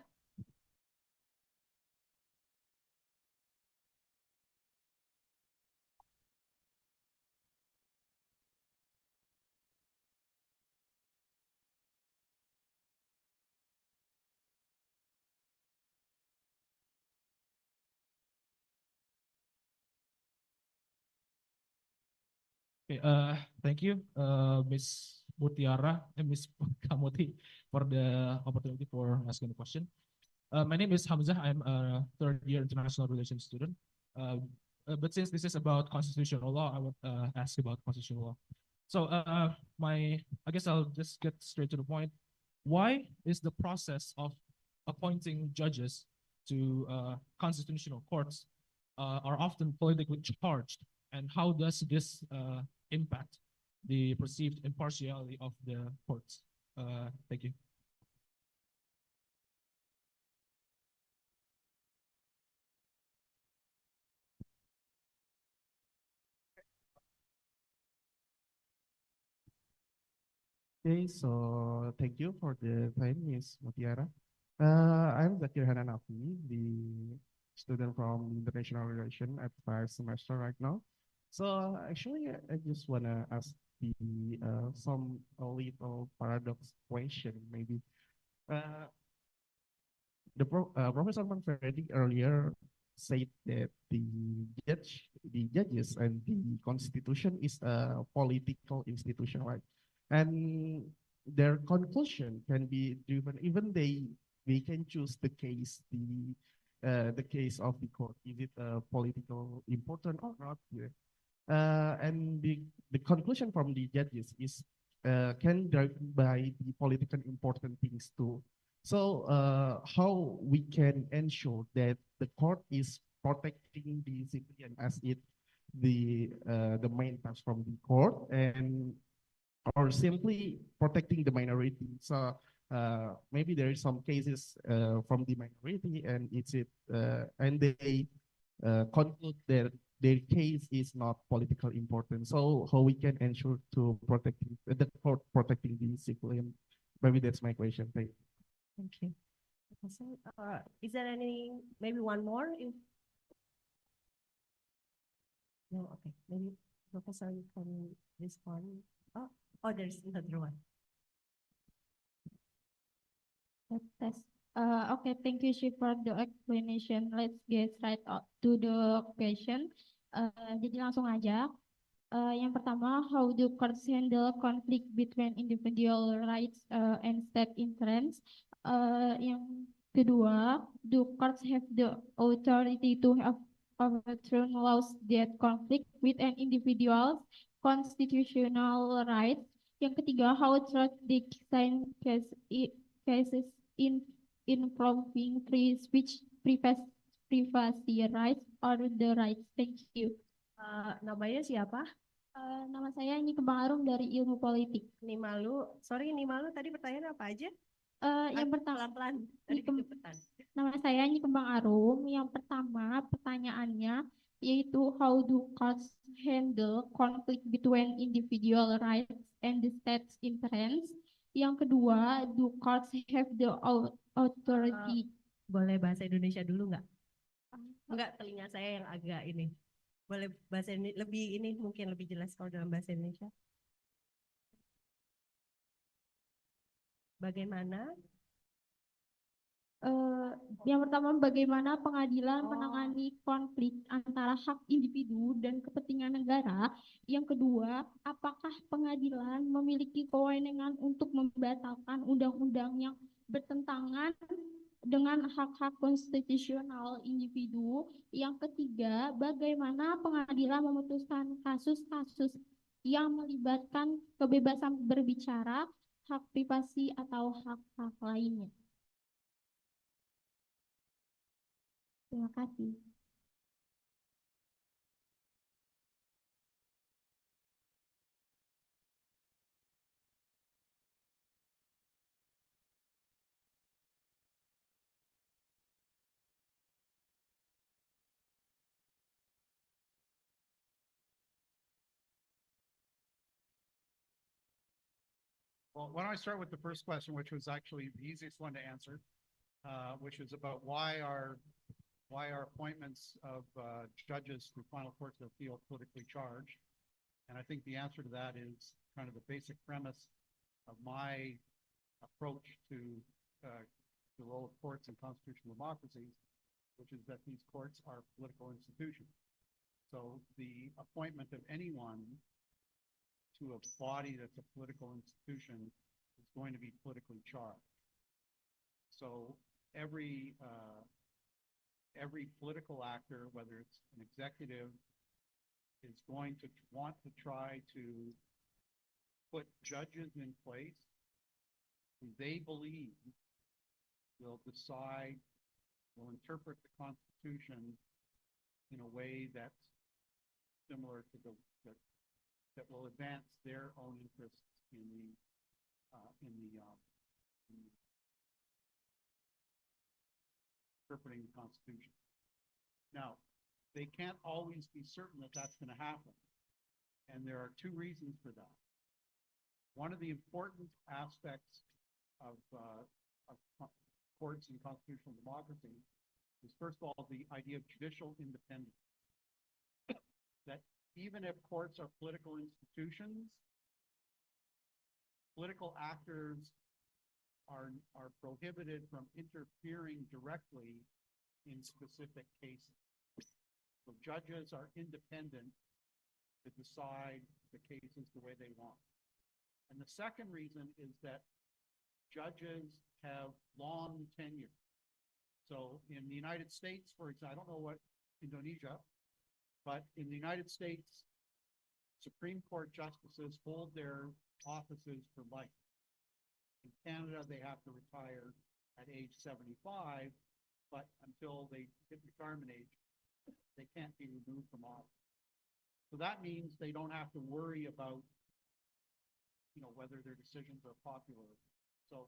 Okay, thank you, Miss Mutiara and Miss Kamoti, for the opportunity for asking the question. My name is Hamzah. I'm a third-year international relations student. But since this is about constitutional law, I would ask about constitutional law. So I guess I'll just get straight to the point. Why is the process of appointing judges to constitutional courts are often politically charged, and how does this impact the perceived impartiality of the courts? Thank you. Okay, so thank you for the time, Ms. Mutiara. I'm Zakir Hananafi, the student from International Relations at 5th semester right now. So actually, I just wanna ask the some a little paradox question, maybe. Professor M.Pd earlier said that the judges and the constitution is a political institution, right? And their conclusion can be driven, even they can choose the case of the court, is it political important or not? Yeah. And the conclusion from the judges is can drive by the political important things too. So how we can ensure that the court is protecting the civilian as the main task from the court, and or simply protecting the minority. So maybe there is some cases from the minority, and and they conclude that their case is not political important. So how we can ensure to protecting the court protecting the civilian? Maybe that's my question. Thank you. Thank you. Is there maybe one more? No, okay. Maybe Professor, you can respond. Oh, there's another one. Test. Okay, thank you, Chief, for the explanation. Let's get right to the question. Jadi langsung aja. Yang pertama, how do courts handle conflict between individual rights and state interests? Yang kedua, do courts have the authority to have overturn laws that conflict with an individual's constitutional rights? Yang ketiga, how should they design cases in improving free speech, privacy rights, or the rights. Thank you. Namanya siapa? Nama saya Nyi Kembang Arum dari Ilmu Politik. Nimalu tadi pertanyaan apa aja? Yang pertama, Pelan-pelan, Nyi tadi Kem- kecepatan. nama saya Nyi Kembang Arum. Yang pertama, pertanyaannya yaitu how do courts handle conflict between individual rights and the state's interests. Yang kedua, do courts have the authority? Boleh bahasa Indonesia dulu nggak? Enggak, telinga saya yang agak ini. Boleh bahasa ini lebih ini mungkin lebih jelas kalau dalam bahasa Indonesia. Bagaimana? Yang pertama, bagaimana pengadilan menangani konflik antara hak individu dan kepentingan negara? Yang kedua, apakah pengadilan memiliki kewenangan untuk membatalkan undang-undang yang bertentangan dengan hak-hak konstitusional individu? Yang ketiga, bagaimana pengadilan memutuskan kasus-kasus yang melibatkan kebebasan berbicara, hak privasi, atau hak-hak lainnya? Terima kasih. Well, why don't I start with the first question, which was actually the easiest one to answer, which is about why are appointments of judges to final courts of appeal politically charged? And I think the answer to that is kind of the basic premise of my approach to the role of courts in constitutional democracies, which is that these courts are political institutions. So the appointment of anyone to a body that's a political institution is going to be politically charged. So every political actor, whether it's an executive, is going to want to try to put judges in place who they believe will decide, will interpret the Constitution in a way that's similar to that will advance their own interests in interpreting the Constitution. Now, they can't always be certain that that's going to happen, and there are two reasons for that. One of the important aspects of courts in constitutional democracy is, first of all, the idea of judicial independence. That even if courts are political institutions, political actors are prohibited from interfering directly in specific cases. So judges are independent to decide the cases the way they want. And the second reason is that judges have long tenure. So in the United States, for example, I don't know what Indonesia, but in the United States, Supreme Court justices hold their offices for life. In Canada, they have to retire at age 75, but until they hit retirement age, they can't be removed from office. So that means they don't have to worry about, whether their decisions are popular. So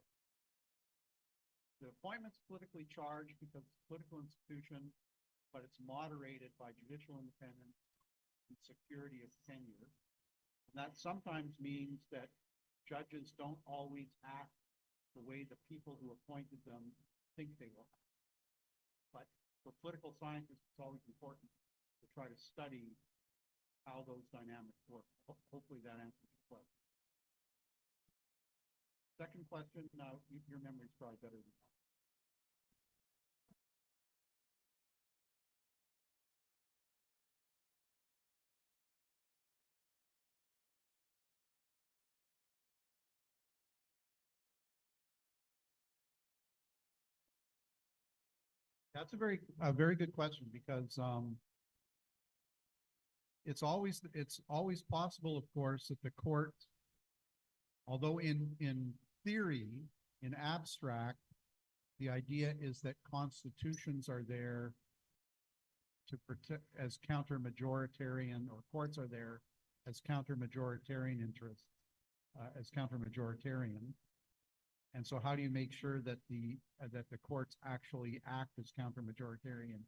the appointment's politically charged because it's a political institution, but it's moderated by judicial independence and security of tenure. And that sometimes means that judges don't always act the way the people who appointed them think they will act. But for political scientists, it's always important to try to study how those dynamics work. Hopefully that answers your question. Second question, now your memory is probably better than mine. That's a very good question, because it's always possible, of course, that the court Although in theory, in abstract, the idea is that constitutions are there to protect as counter-majoritarian, or courts are there as counter-majoritarian interests, as counter-majoritarian. And so how do you make sure that the courts actually act as counter-majoritarian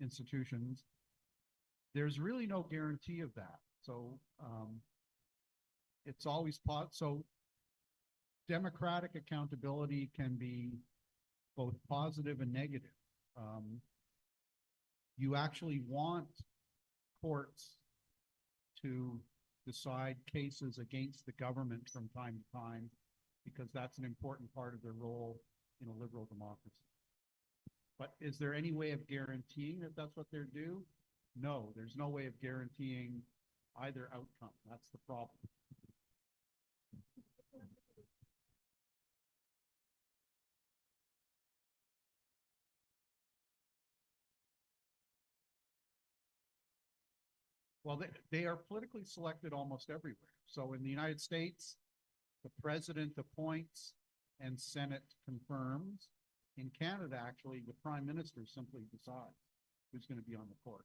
institutions? There's really no guarantee of that. So it's always so democratic accountability can be both positive and negative. You actually want courts to decide cases against the government from time to time, because that's an important part of their role in a liberal democracy. But is there any way of guaranteeing that that's what they're due? No, there's no way of guaranteeing either outcome. That's the problem. Well, they are politically selected almost everywhere. So in the United States, the president appoints and Senate confirms. In Canada, actually, the prime minister simply decides who's going to be on the court.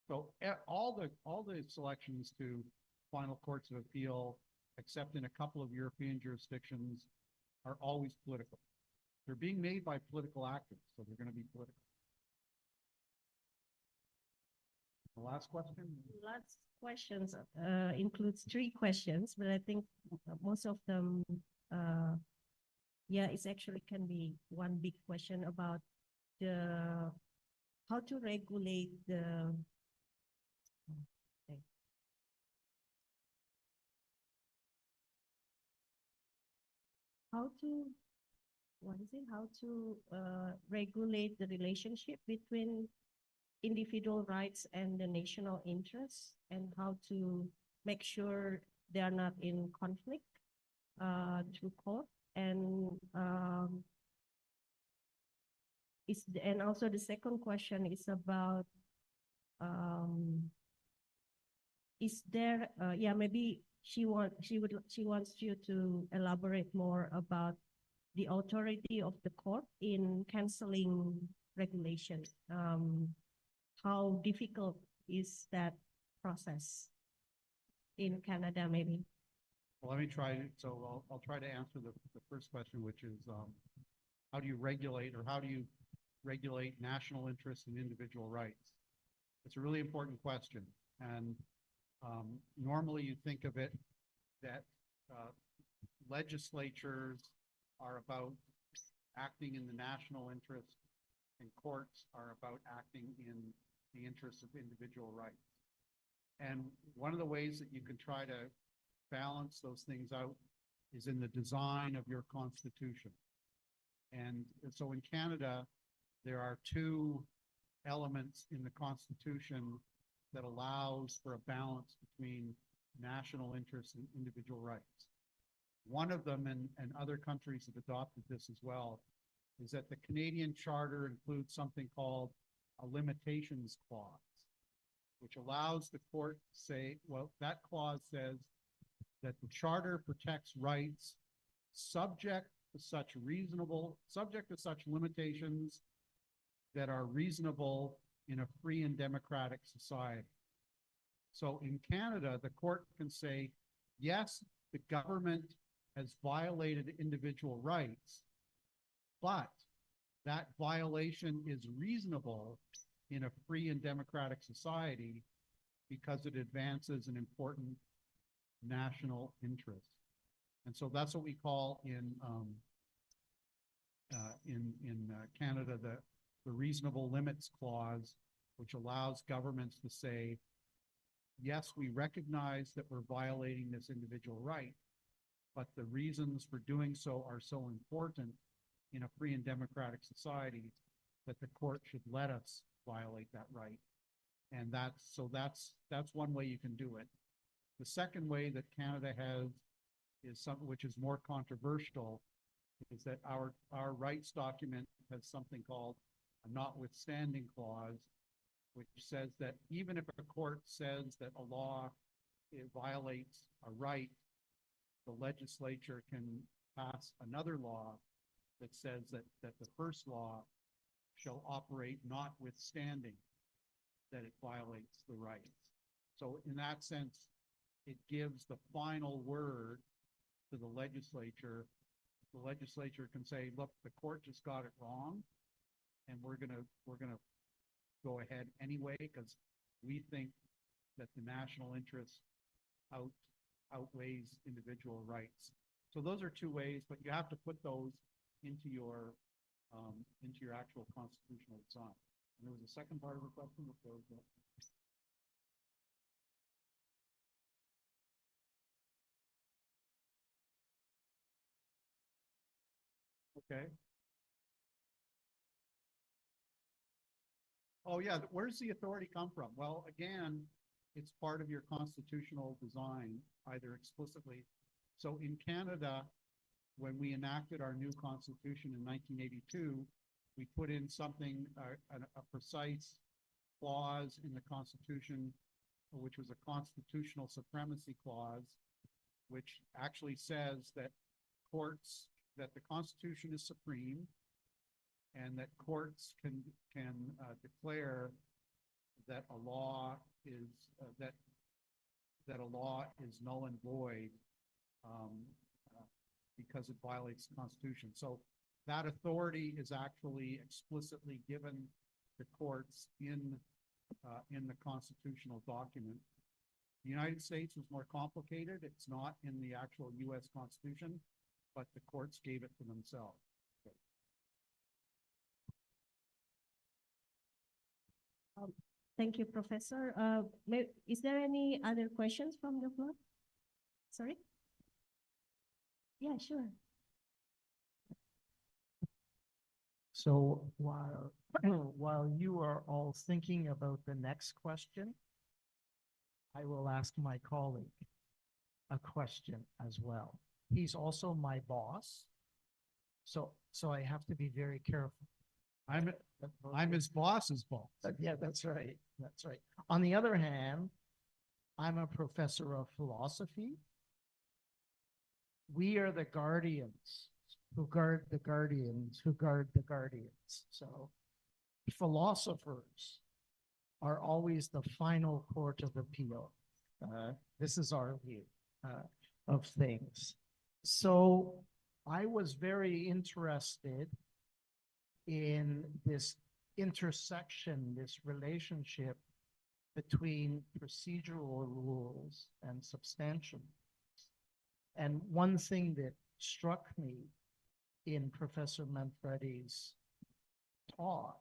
So all the selections to final courts of appeal, except in a couple of European jurisdictions, are always political. They're being made by political actors, so they're going to be political. The last question? Last questions includes 3 questions, but I think most of them, yeah, it's actually can be one big question about the how to regulate the how to regulate the relationship between individual rights and the national interests, and how to make sure they are not in conflict through court. And and also the second question is about is there yeah, maybe she wants you to elaborate more about the authority of the court in canceling regulation. How difficult is that process in Canada, maybe? Well, let me try. So I'll try to answer the first question, which is how do you regulate national interests and individual rights? It's a really important question. And normally you think of it that legislatures are about acting in the national interest, and courts are about acting in the interests of individual rights. And one of the ways that you can try to balance those things out is in the design of your constitution. And so in Canada, there are 2 elements in the constitution that allows for a balance between national interests and individual rights. One of them, and other countries have adopted this as well, is that the Canadian Charter includes something called a limitations clause, which allows the court to say, well, that clause says that the Charter protects rights subject to such limitations that are reasonable in a free and democratic society. So in Canada, the court can say, yes, the government has violated individual rights, but that violation is reasonable in a free and democratic society because it advances an important national interest. And so that's what we call in Canada the reasonable limits clause, which allows governments to say, yes, we recognize that we're violating this individual right, but the reasons for doing so are so important in a free and democratic society that the court should let us violate that right. And that's one way you can do it. The second way that Canada has is something which is more controversial, is that our rights document has something called a notwithstanding clause, which says that even if a court says that a law violates a right, the legislature can pass another law that says that the first law shall operate notwithstanding that it violates the rights. So in that sense, it gives the final word to the legislature. The legislature can say, look, the court just got it wrong, and we're gonna go ahead anyway because we think that the national interest outweighs individual rights. So those are two ways, but you have to put those into your actual constitutional design. And there was a second part of the question that goes up. Okay. Oh yeah, where's the authority come from? Well, again, it's part of your constitutional design, either explicitly. So in Canada, when we enacted our new constitution in 1982, we put in something, a precise clause in the constitution, which was a constitutional supremacy clause, which actually says that that the Constitution is supreme, and that courts can declare that a law is that a law is null and void because it violates the Constitution. So that authority is actually explicitly given to courts in the constitutional document. The United States was more complicated. It's not in the actual U.S. Constitution, but the courts gave it to themselves. Thank you, Professor. Is there any other questions from the floor? Sorry? Yeah, sure. So while you are all thinking about the next question, I will ask my colleague a question as well. He's also my boss, so I have to be very careful. I'm his boss's boss. Yeah, that's right. That's right. On the other hand, I'm a professor of philosophy. We are the guardians who guard the guardians who guard the guardians. So philosophers are always the final court of appeal. This is our view of things. So I was very interested in this intersection, this relationship between procedural rules and substantial rules. And one thing that struck me in Professor M.Pd's talk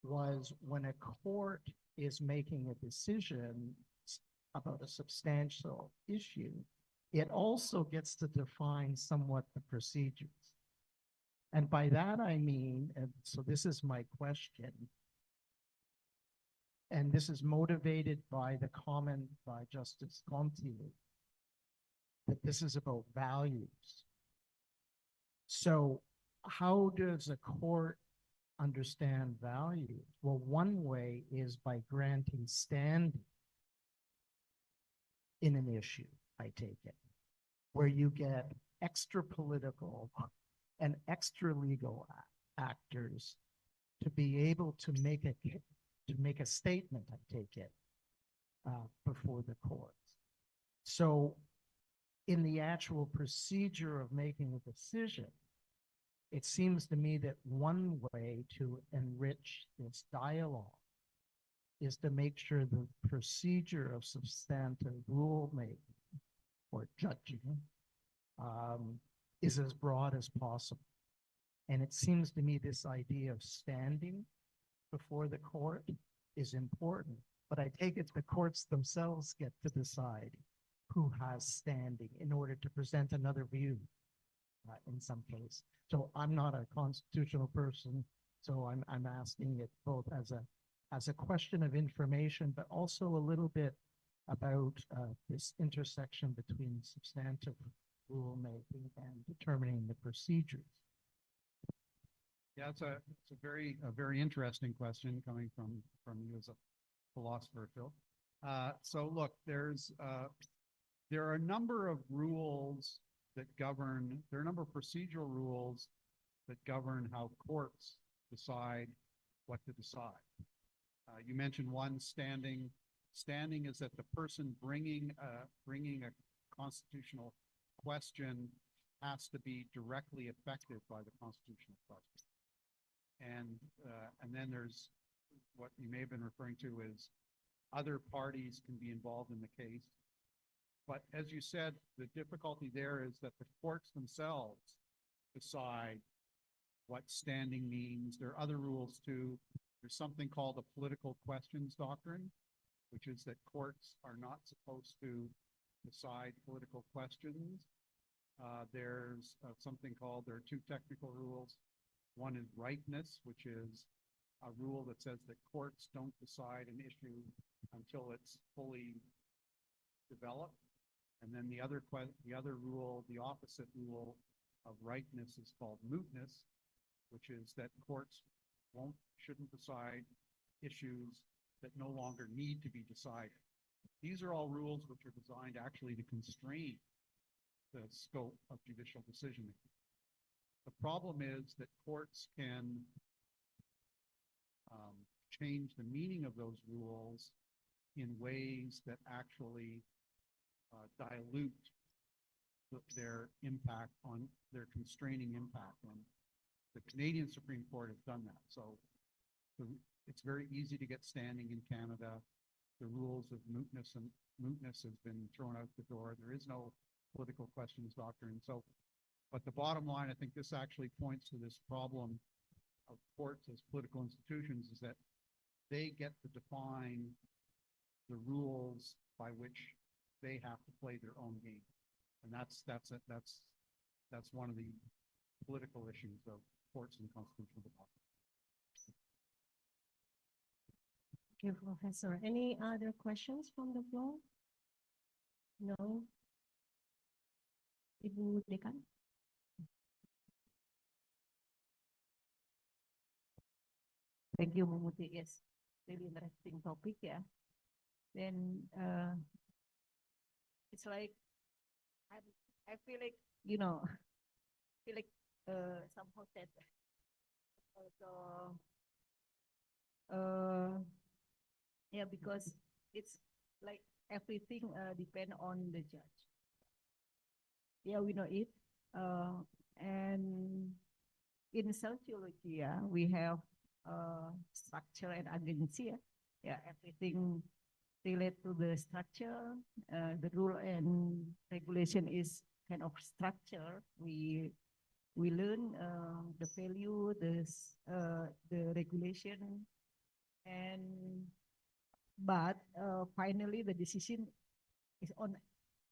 was when a court is making a decision about a substantial issue, it also gets to define somewhat the procedures. And by that I mean, and so this is my question, and this is motivated by the comment by Justice Conti, that this is about values. So how does a court understand value? Well, one way is by granting standing in an issue, I take it, where you get extra political and extra legal actors to be able to make a statement, I take it, before the courts. So in the actual procedure of making a decision, it seems to me that one way to enrich this dialogue is to make sure the procedure of substantive rulemaking or judging is as broad as possible. And it seems to me this idea of standing before the court is important, but I take it the courts themselves get to decide who has standing in order to present another view in some case. So I'm not a constitutional person, so I'm asking it both as a question of information, but also a little bit about this intersection between substantive rulemaking and determining the procedures. Yeah, it's a very interesting question coming from you as a philosopher, Phil. So look, there are a number of rules that govern, there are a number of procedural rules that govern how courts decide what to decide. You mentioned one, standing. Standing is that the person bringing a constitutional question has to be directly affected by the constitutional question. And then there's what you may have been referring to as other parties can be involved in the case. But as you said, the difficulty there is that the courts themselves decide what standing means. There are other rules too. There's something called the political questions doctrine, which is that courts are not supposed to decide political questions. There's something called, there are two technical rules. One is ripeness, which is a rule that says that courts don't decide an issue until it's fully developed. And then the other rule, the opposite rule of ripeness, is called mootness, which is that courts shouldn't decide issues that no longer need to be decided. These are all rules which are designed actually to constrain the scope of judicial decision making. The problem is that courts can change the meaning of those rules in ways that actually dilute their impact on their constraining impact. And the Canadian Supreme Court has done that. So it's very easy to get standing in Canada. The rules of mootness has been thrown out the door. There is no political questions doctrine. So, but the bottom line, I think this actually points to this problem of courts as political institutions, is that they get to define the rules by which they have to play their own game. And that's one of the political issues of courts and constitutional democracy. Thank you, Professor. Any other questions from the floor? No? Ibu Dekan? Thank you, Mumuti. Yes, really interesting topic, yeah. Then it's like I feel like, you know, somehow that also yeah, because it's like everything depend on the judge. Yeah, we know it. And in sociology, yeah, we have structure and agency. Yeah, everything relate to the structure. The rule and regulation is kind of structure. We learn the value, the regulation, and but finally the decision is on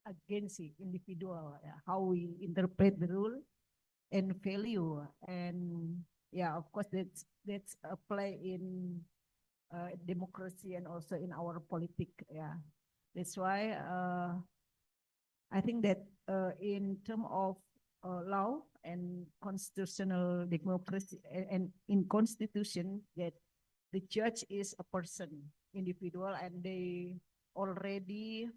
agency, individual, how we interpret the rule and value. And yeah, of course that's apply in democracy and also in our politics. Yeah, that's why I think that in terms of law and constitutional democracy, and in constitution, that the judge is a person, individual, and they already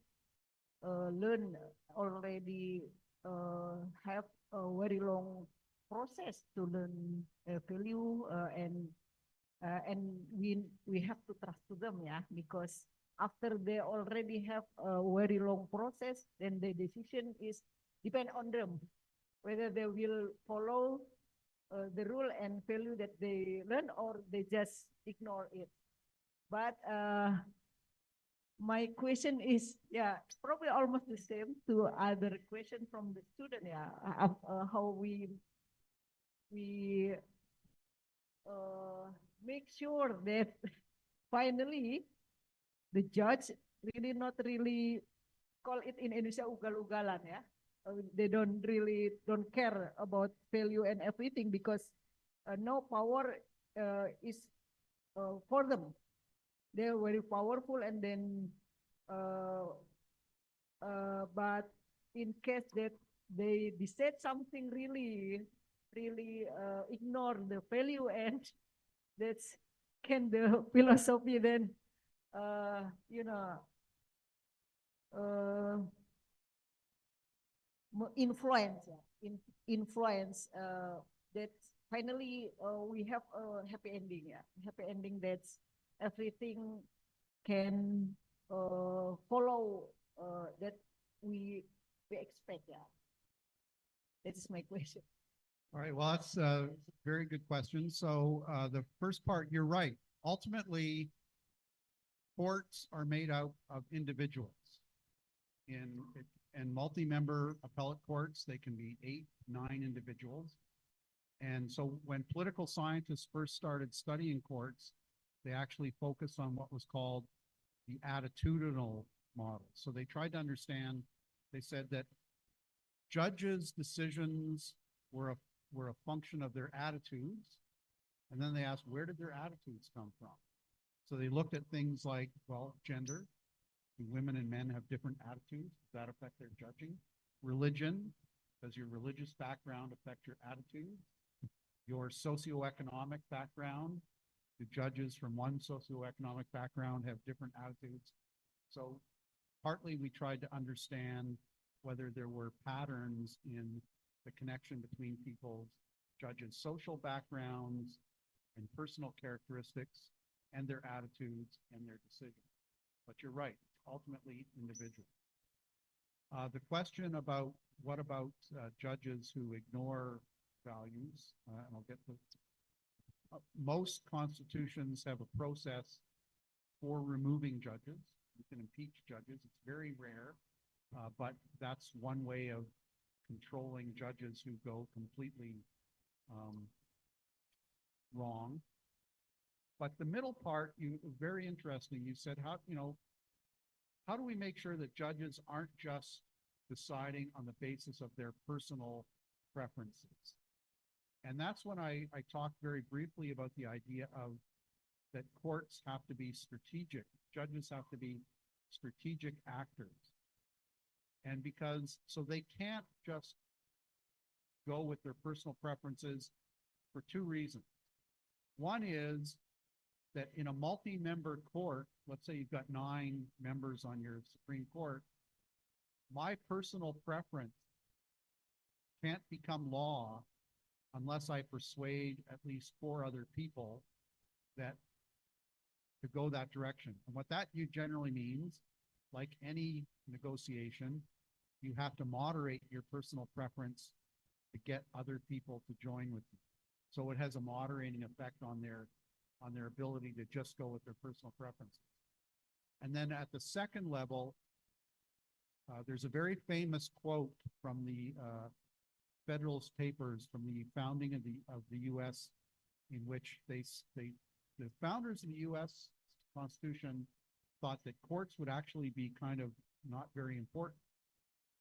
have a very long process to learn value, and we have to trust to them, yeah, because after they already have a very long process, then the decision is depend on them, whether they will follow the rule and value that they learn, or they just ignore it. But my question is, yeah, probably almost the same to other question from the student, yeah, how we make sure that finally the judge really not really call it in Indonesia ugal-ugalan, yeah. They don't care about value and everything, because no power is for them. They're very powerful, and then but in case that they decide something really ignore the value, and that's can the philosophy, then you know, influence, influence that finally we have a happy ending, happy ending that's everything can follow that we expect, That is my question. All right, well, that's a very good question. So the first part, you're right. Ultimately, courts are made out of individuals. In multi-member appellate courts, they can be 8, 9 individuals. And so when political scientists first started studying courts, they actually focused on what was called the attitudinal model. So they tried to understand, they said that judges' decisions were a function of their attitudes. And then they asked, where did their attitudes come from? So they looked at things like, well, gender. Do women and men have different attitudes? Does that affect their judging? Religion. Does your religious background affect your attitude? Your socioeconomic background. Do judges from one socioeconomic background have different attitudes? So partly we tried to understand whether there were patterns in the connection between people's judges' social backgrounds and personal characteristics and their attitudes and their decisions. But you're right, ultimately individual. The question about what about judges who ignore values, and I'll get to most constitutions have a process for removing judges. You can impeach judges. It's very rare, but that's one way of controlling judges who go completely wrong. But the middle part, very interesting. You said, how do we make sure that judges aren't just deciding on the basis of their personal preferences? And that's when I talked very briefly about the idea of that courts have to be strategic. Judges have to be strategic actors. And so they can't just go with their personal preferences for 2 reasons. One is that in a multi-member court, let's say you've got 9 members on your Supreme Court, my personal preference can't become law unless I persuade at least 4 other people that to go that direction. And what that generally means, like any negotiation, you have to moderate your personal preference to get other people to join with you. So it has a moderating effect on their ability to just go with their personal preferences. And then at the second level, there's a very famous quote from the Federalist Papers from the founding of the U.S., in which the founders of the U.S. Constitution thought that courts would actually be kind of not very important.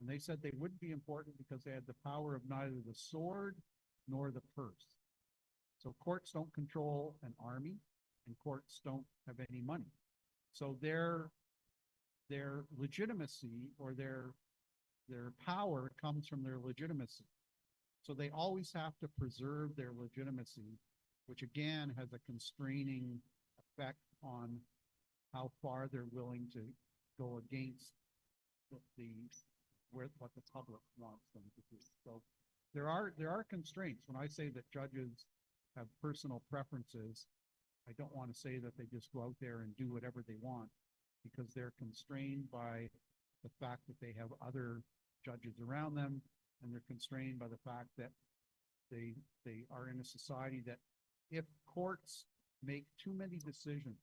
And they said they wouldn't be important because they had the power of neither the sword nor the purse. So courts don't control an army, and courts don't have any money. So their legitimacy or their power comes from their legitimacy. So they always have to preserve their legitimacy, which again has a constraining effect on how far they're willing to go against what the public wants them to do. So there are constraints. When I say that judges have personal preferences, I don't want to say that they just go out there and do whatever they want, because they're constrained by the fact that they have other judges around them, and they're constrained by the fact that they are in a society that if courts make too many decisions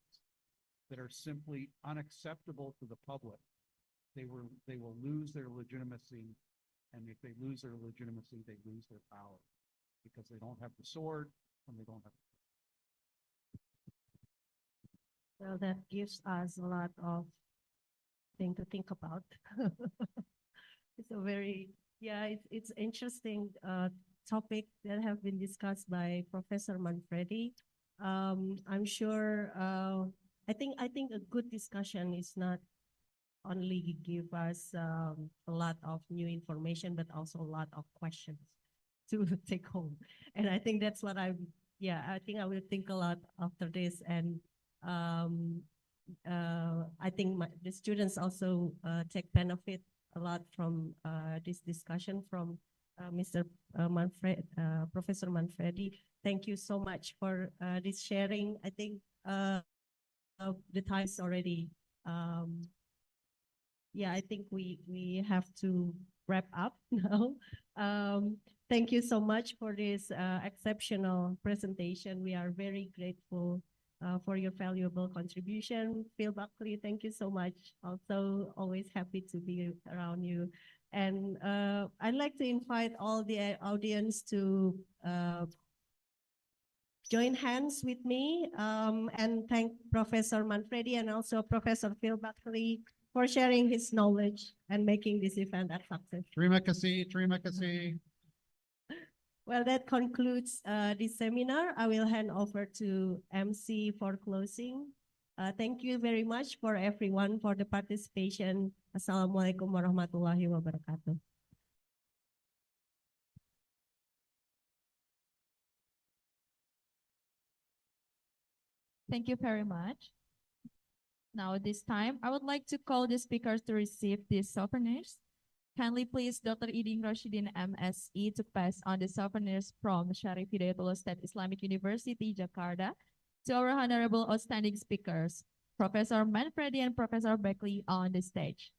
that are simply unacceptable to the public, they will lose their legitimacy, and if they lose their legitimacy, they lose their power, because they don't have the sword and they don't have. Well, that gives us a lot of thing to think about. It's a very, it's interesting topic that have been discussed by Professor Manfredi. I'm sure, I think a good discussion is not only give us a lot of new information, but also a lot of questions to take home. And I think that's what I think I will think a lot after this. And I think the students also take benefit a lot from this discussion from Professor Manfredi. Thank you so much for this sharing. I think the time is already, yeah, I think we have to wrap up now. Thank you so much for this exceptional presentation. We are very grateful for your valuable contribution. Phil Buckley, thank you so much. Also, always happy to be around you. And I'd like to invite all the audience to join hands with me and thank Professor Manfredi and also Professor Phil Buckley for sharing his knowledge and making this event a success. Terima kasih, terima kasih. Well, that concludes this seminar. I will hand over to MC for closing. Thank you very much for everyone for the participation. Assalamualaikum warahmatullahi wabarakatuh. Thank you very much. Now, this time, I would like to call the speakers to receive these souvenirs. Kindly please Dr. Iding Rashidin MSE to pass on the souvenirs from Syarif Hidayatullah State Islamic University, Jakarta, to our honorable outstanding speakers, Professor Manfredi and Professor Beckley on the stage.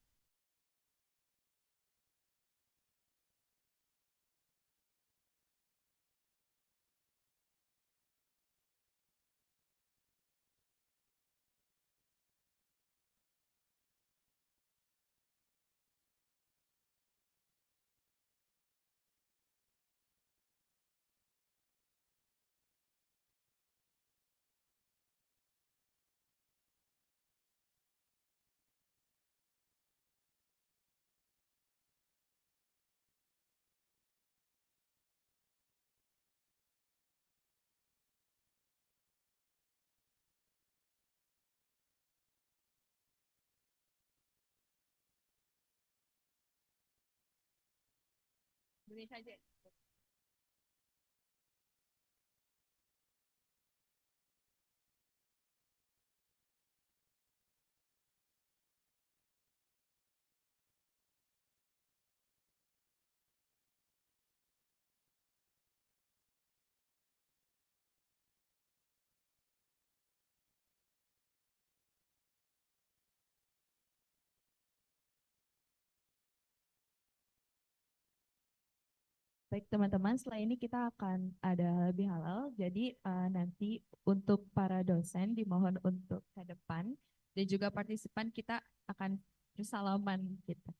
Baik teman-teman, setelah ini kita akan ada lebih halal. Jadi nanti untuk para dosen dimohon untuk ke depan dan juga partisipan kita akan bersalaman kita.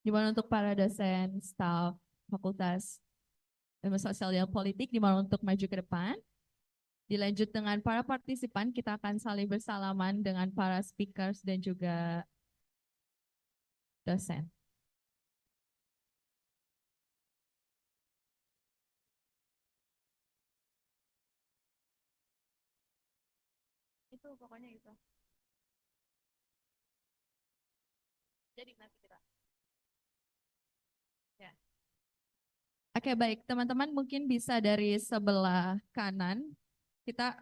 Dimana untuk para dosen staf Fakultas Ilmu Sosial dan Politik dimana untuk maju ke depan. Dilanjut dengan para partisipan, kita akan saling bersalaman dengan para speakers dan juga dosen. Itu pokoknya itu. Jadi nanti kita. Ya. Oke, baik. Teman-teman mungkin bisa dari sebelah kanan. Kita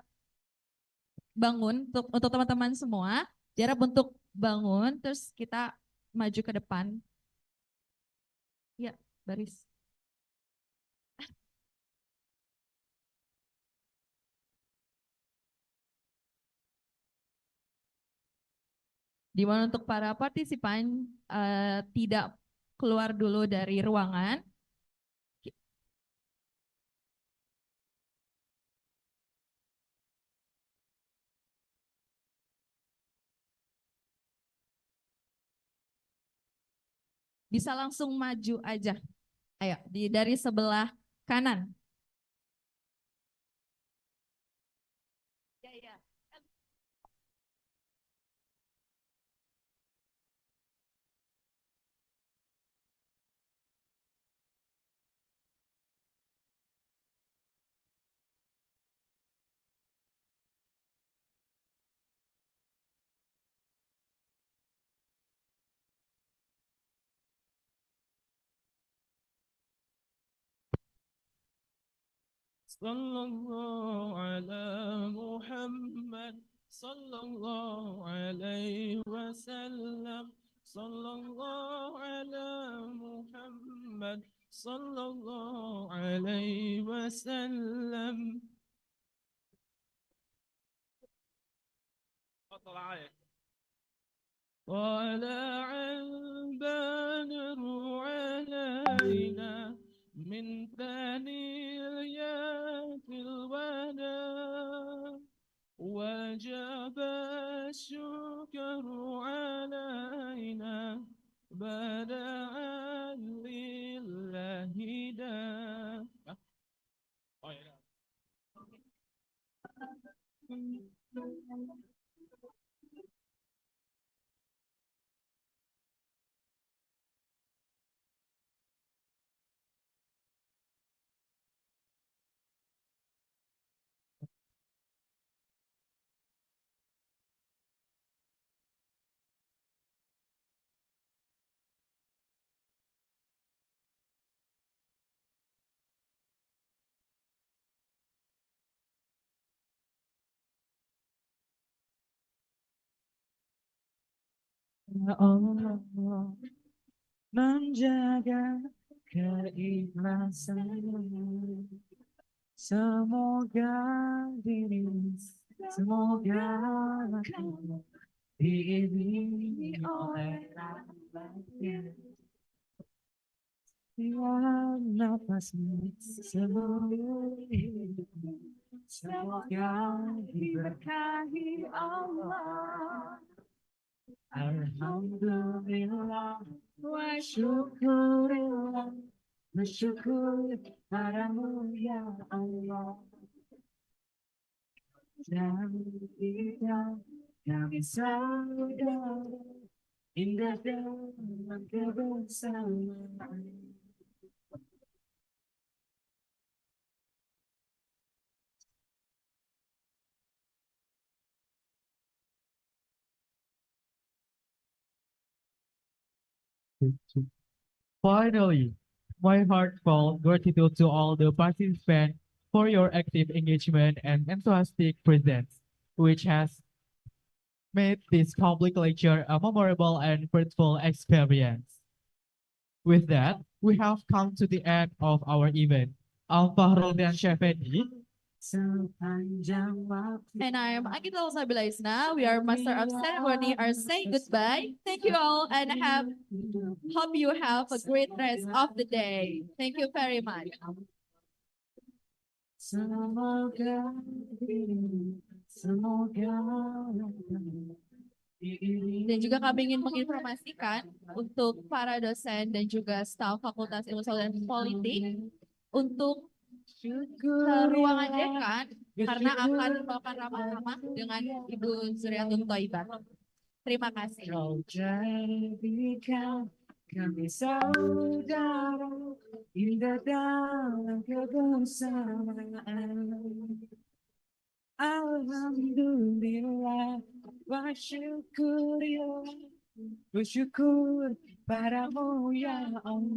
bangun untuk teman-teman semua. Jarak untuk bangun, terus kita maju ke depan. Ya, baris. Di mana untuk para partisipan tidak keluar dulu dari ruangan. Bisa langsung maju aja. Ayo, dari sebelah kanan. Ya, ya. Sallallahu ala Muhammad, sallallahu alaihi wasallam, sallallahu ala Muhammad, sallallahu alaihi wasallam. طلع البدر علينا من ثنيات الوداع وجب الشكر علينا بدعا لله دا. Oh, ya. Ya Allah, menjaga keikhlasan. Semoga diri, semoga kamu diiringi oleh rahmatnya. Tiap nafasmu seluruh hidupmu, semoga diberkahi Allah. Alhamdulillah wa syukurillah, bersyukur padamu ya Allah. Dan kita kami saudara, indah dalam kebersamaan. Finally, my heartfelt gratitude to all the participants for your active engagement and enthusiastic presence, which has made this public lecture a memorable and fruitful experience. With that, we have come to the end of our event. I'm Fahrul dan S.Pd. And I'm Akitul Sabilaisna. We are Master of Ceremony are saying goodbye. Thank you all and hope you have a great rest of the day. Thank you very much. Dan juga kami ingin menginformasikan untuk para dosen dan juga staf Fakultas Ilmu Sosial dan Politik untuk ke ruangan dekan karena akan melakukan ramah-ramah dengan Ibu Zuriatun Thaibah. Terima kasih. Kau jadikan kami saudara, indah dalam kebersamaan. Alhamdulillah wa syukurillah, bersyukur padamu ya Allah.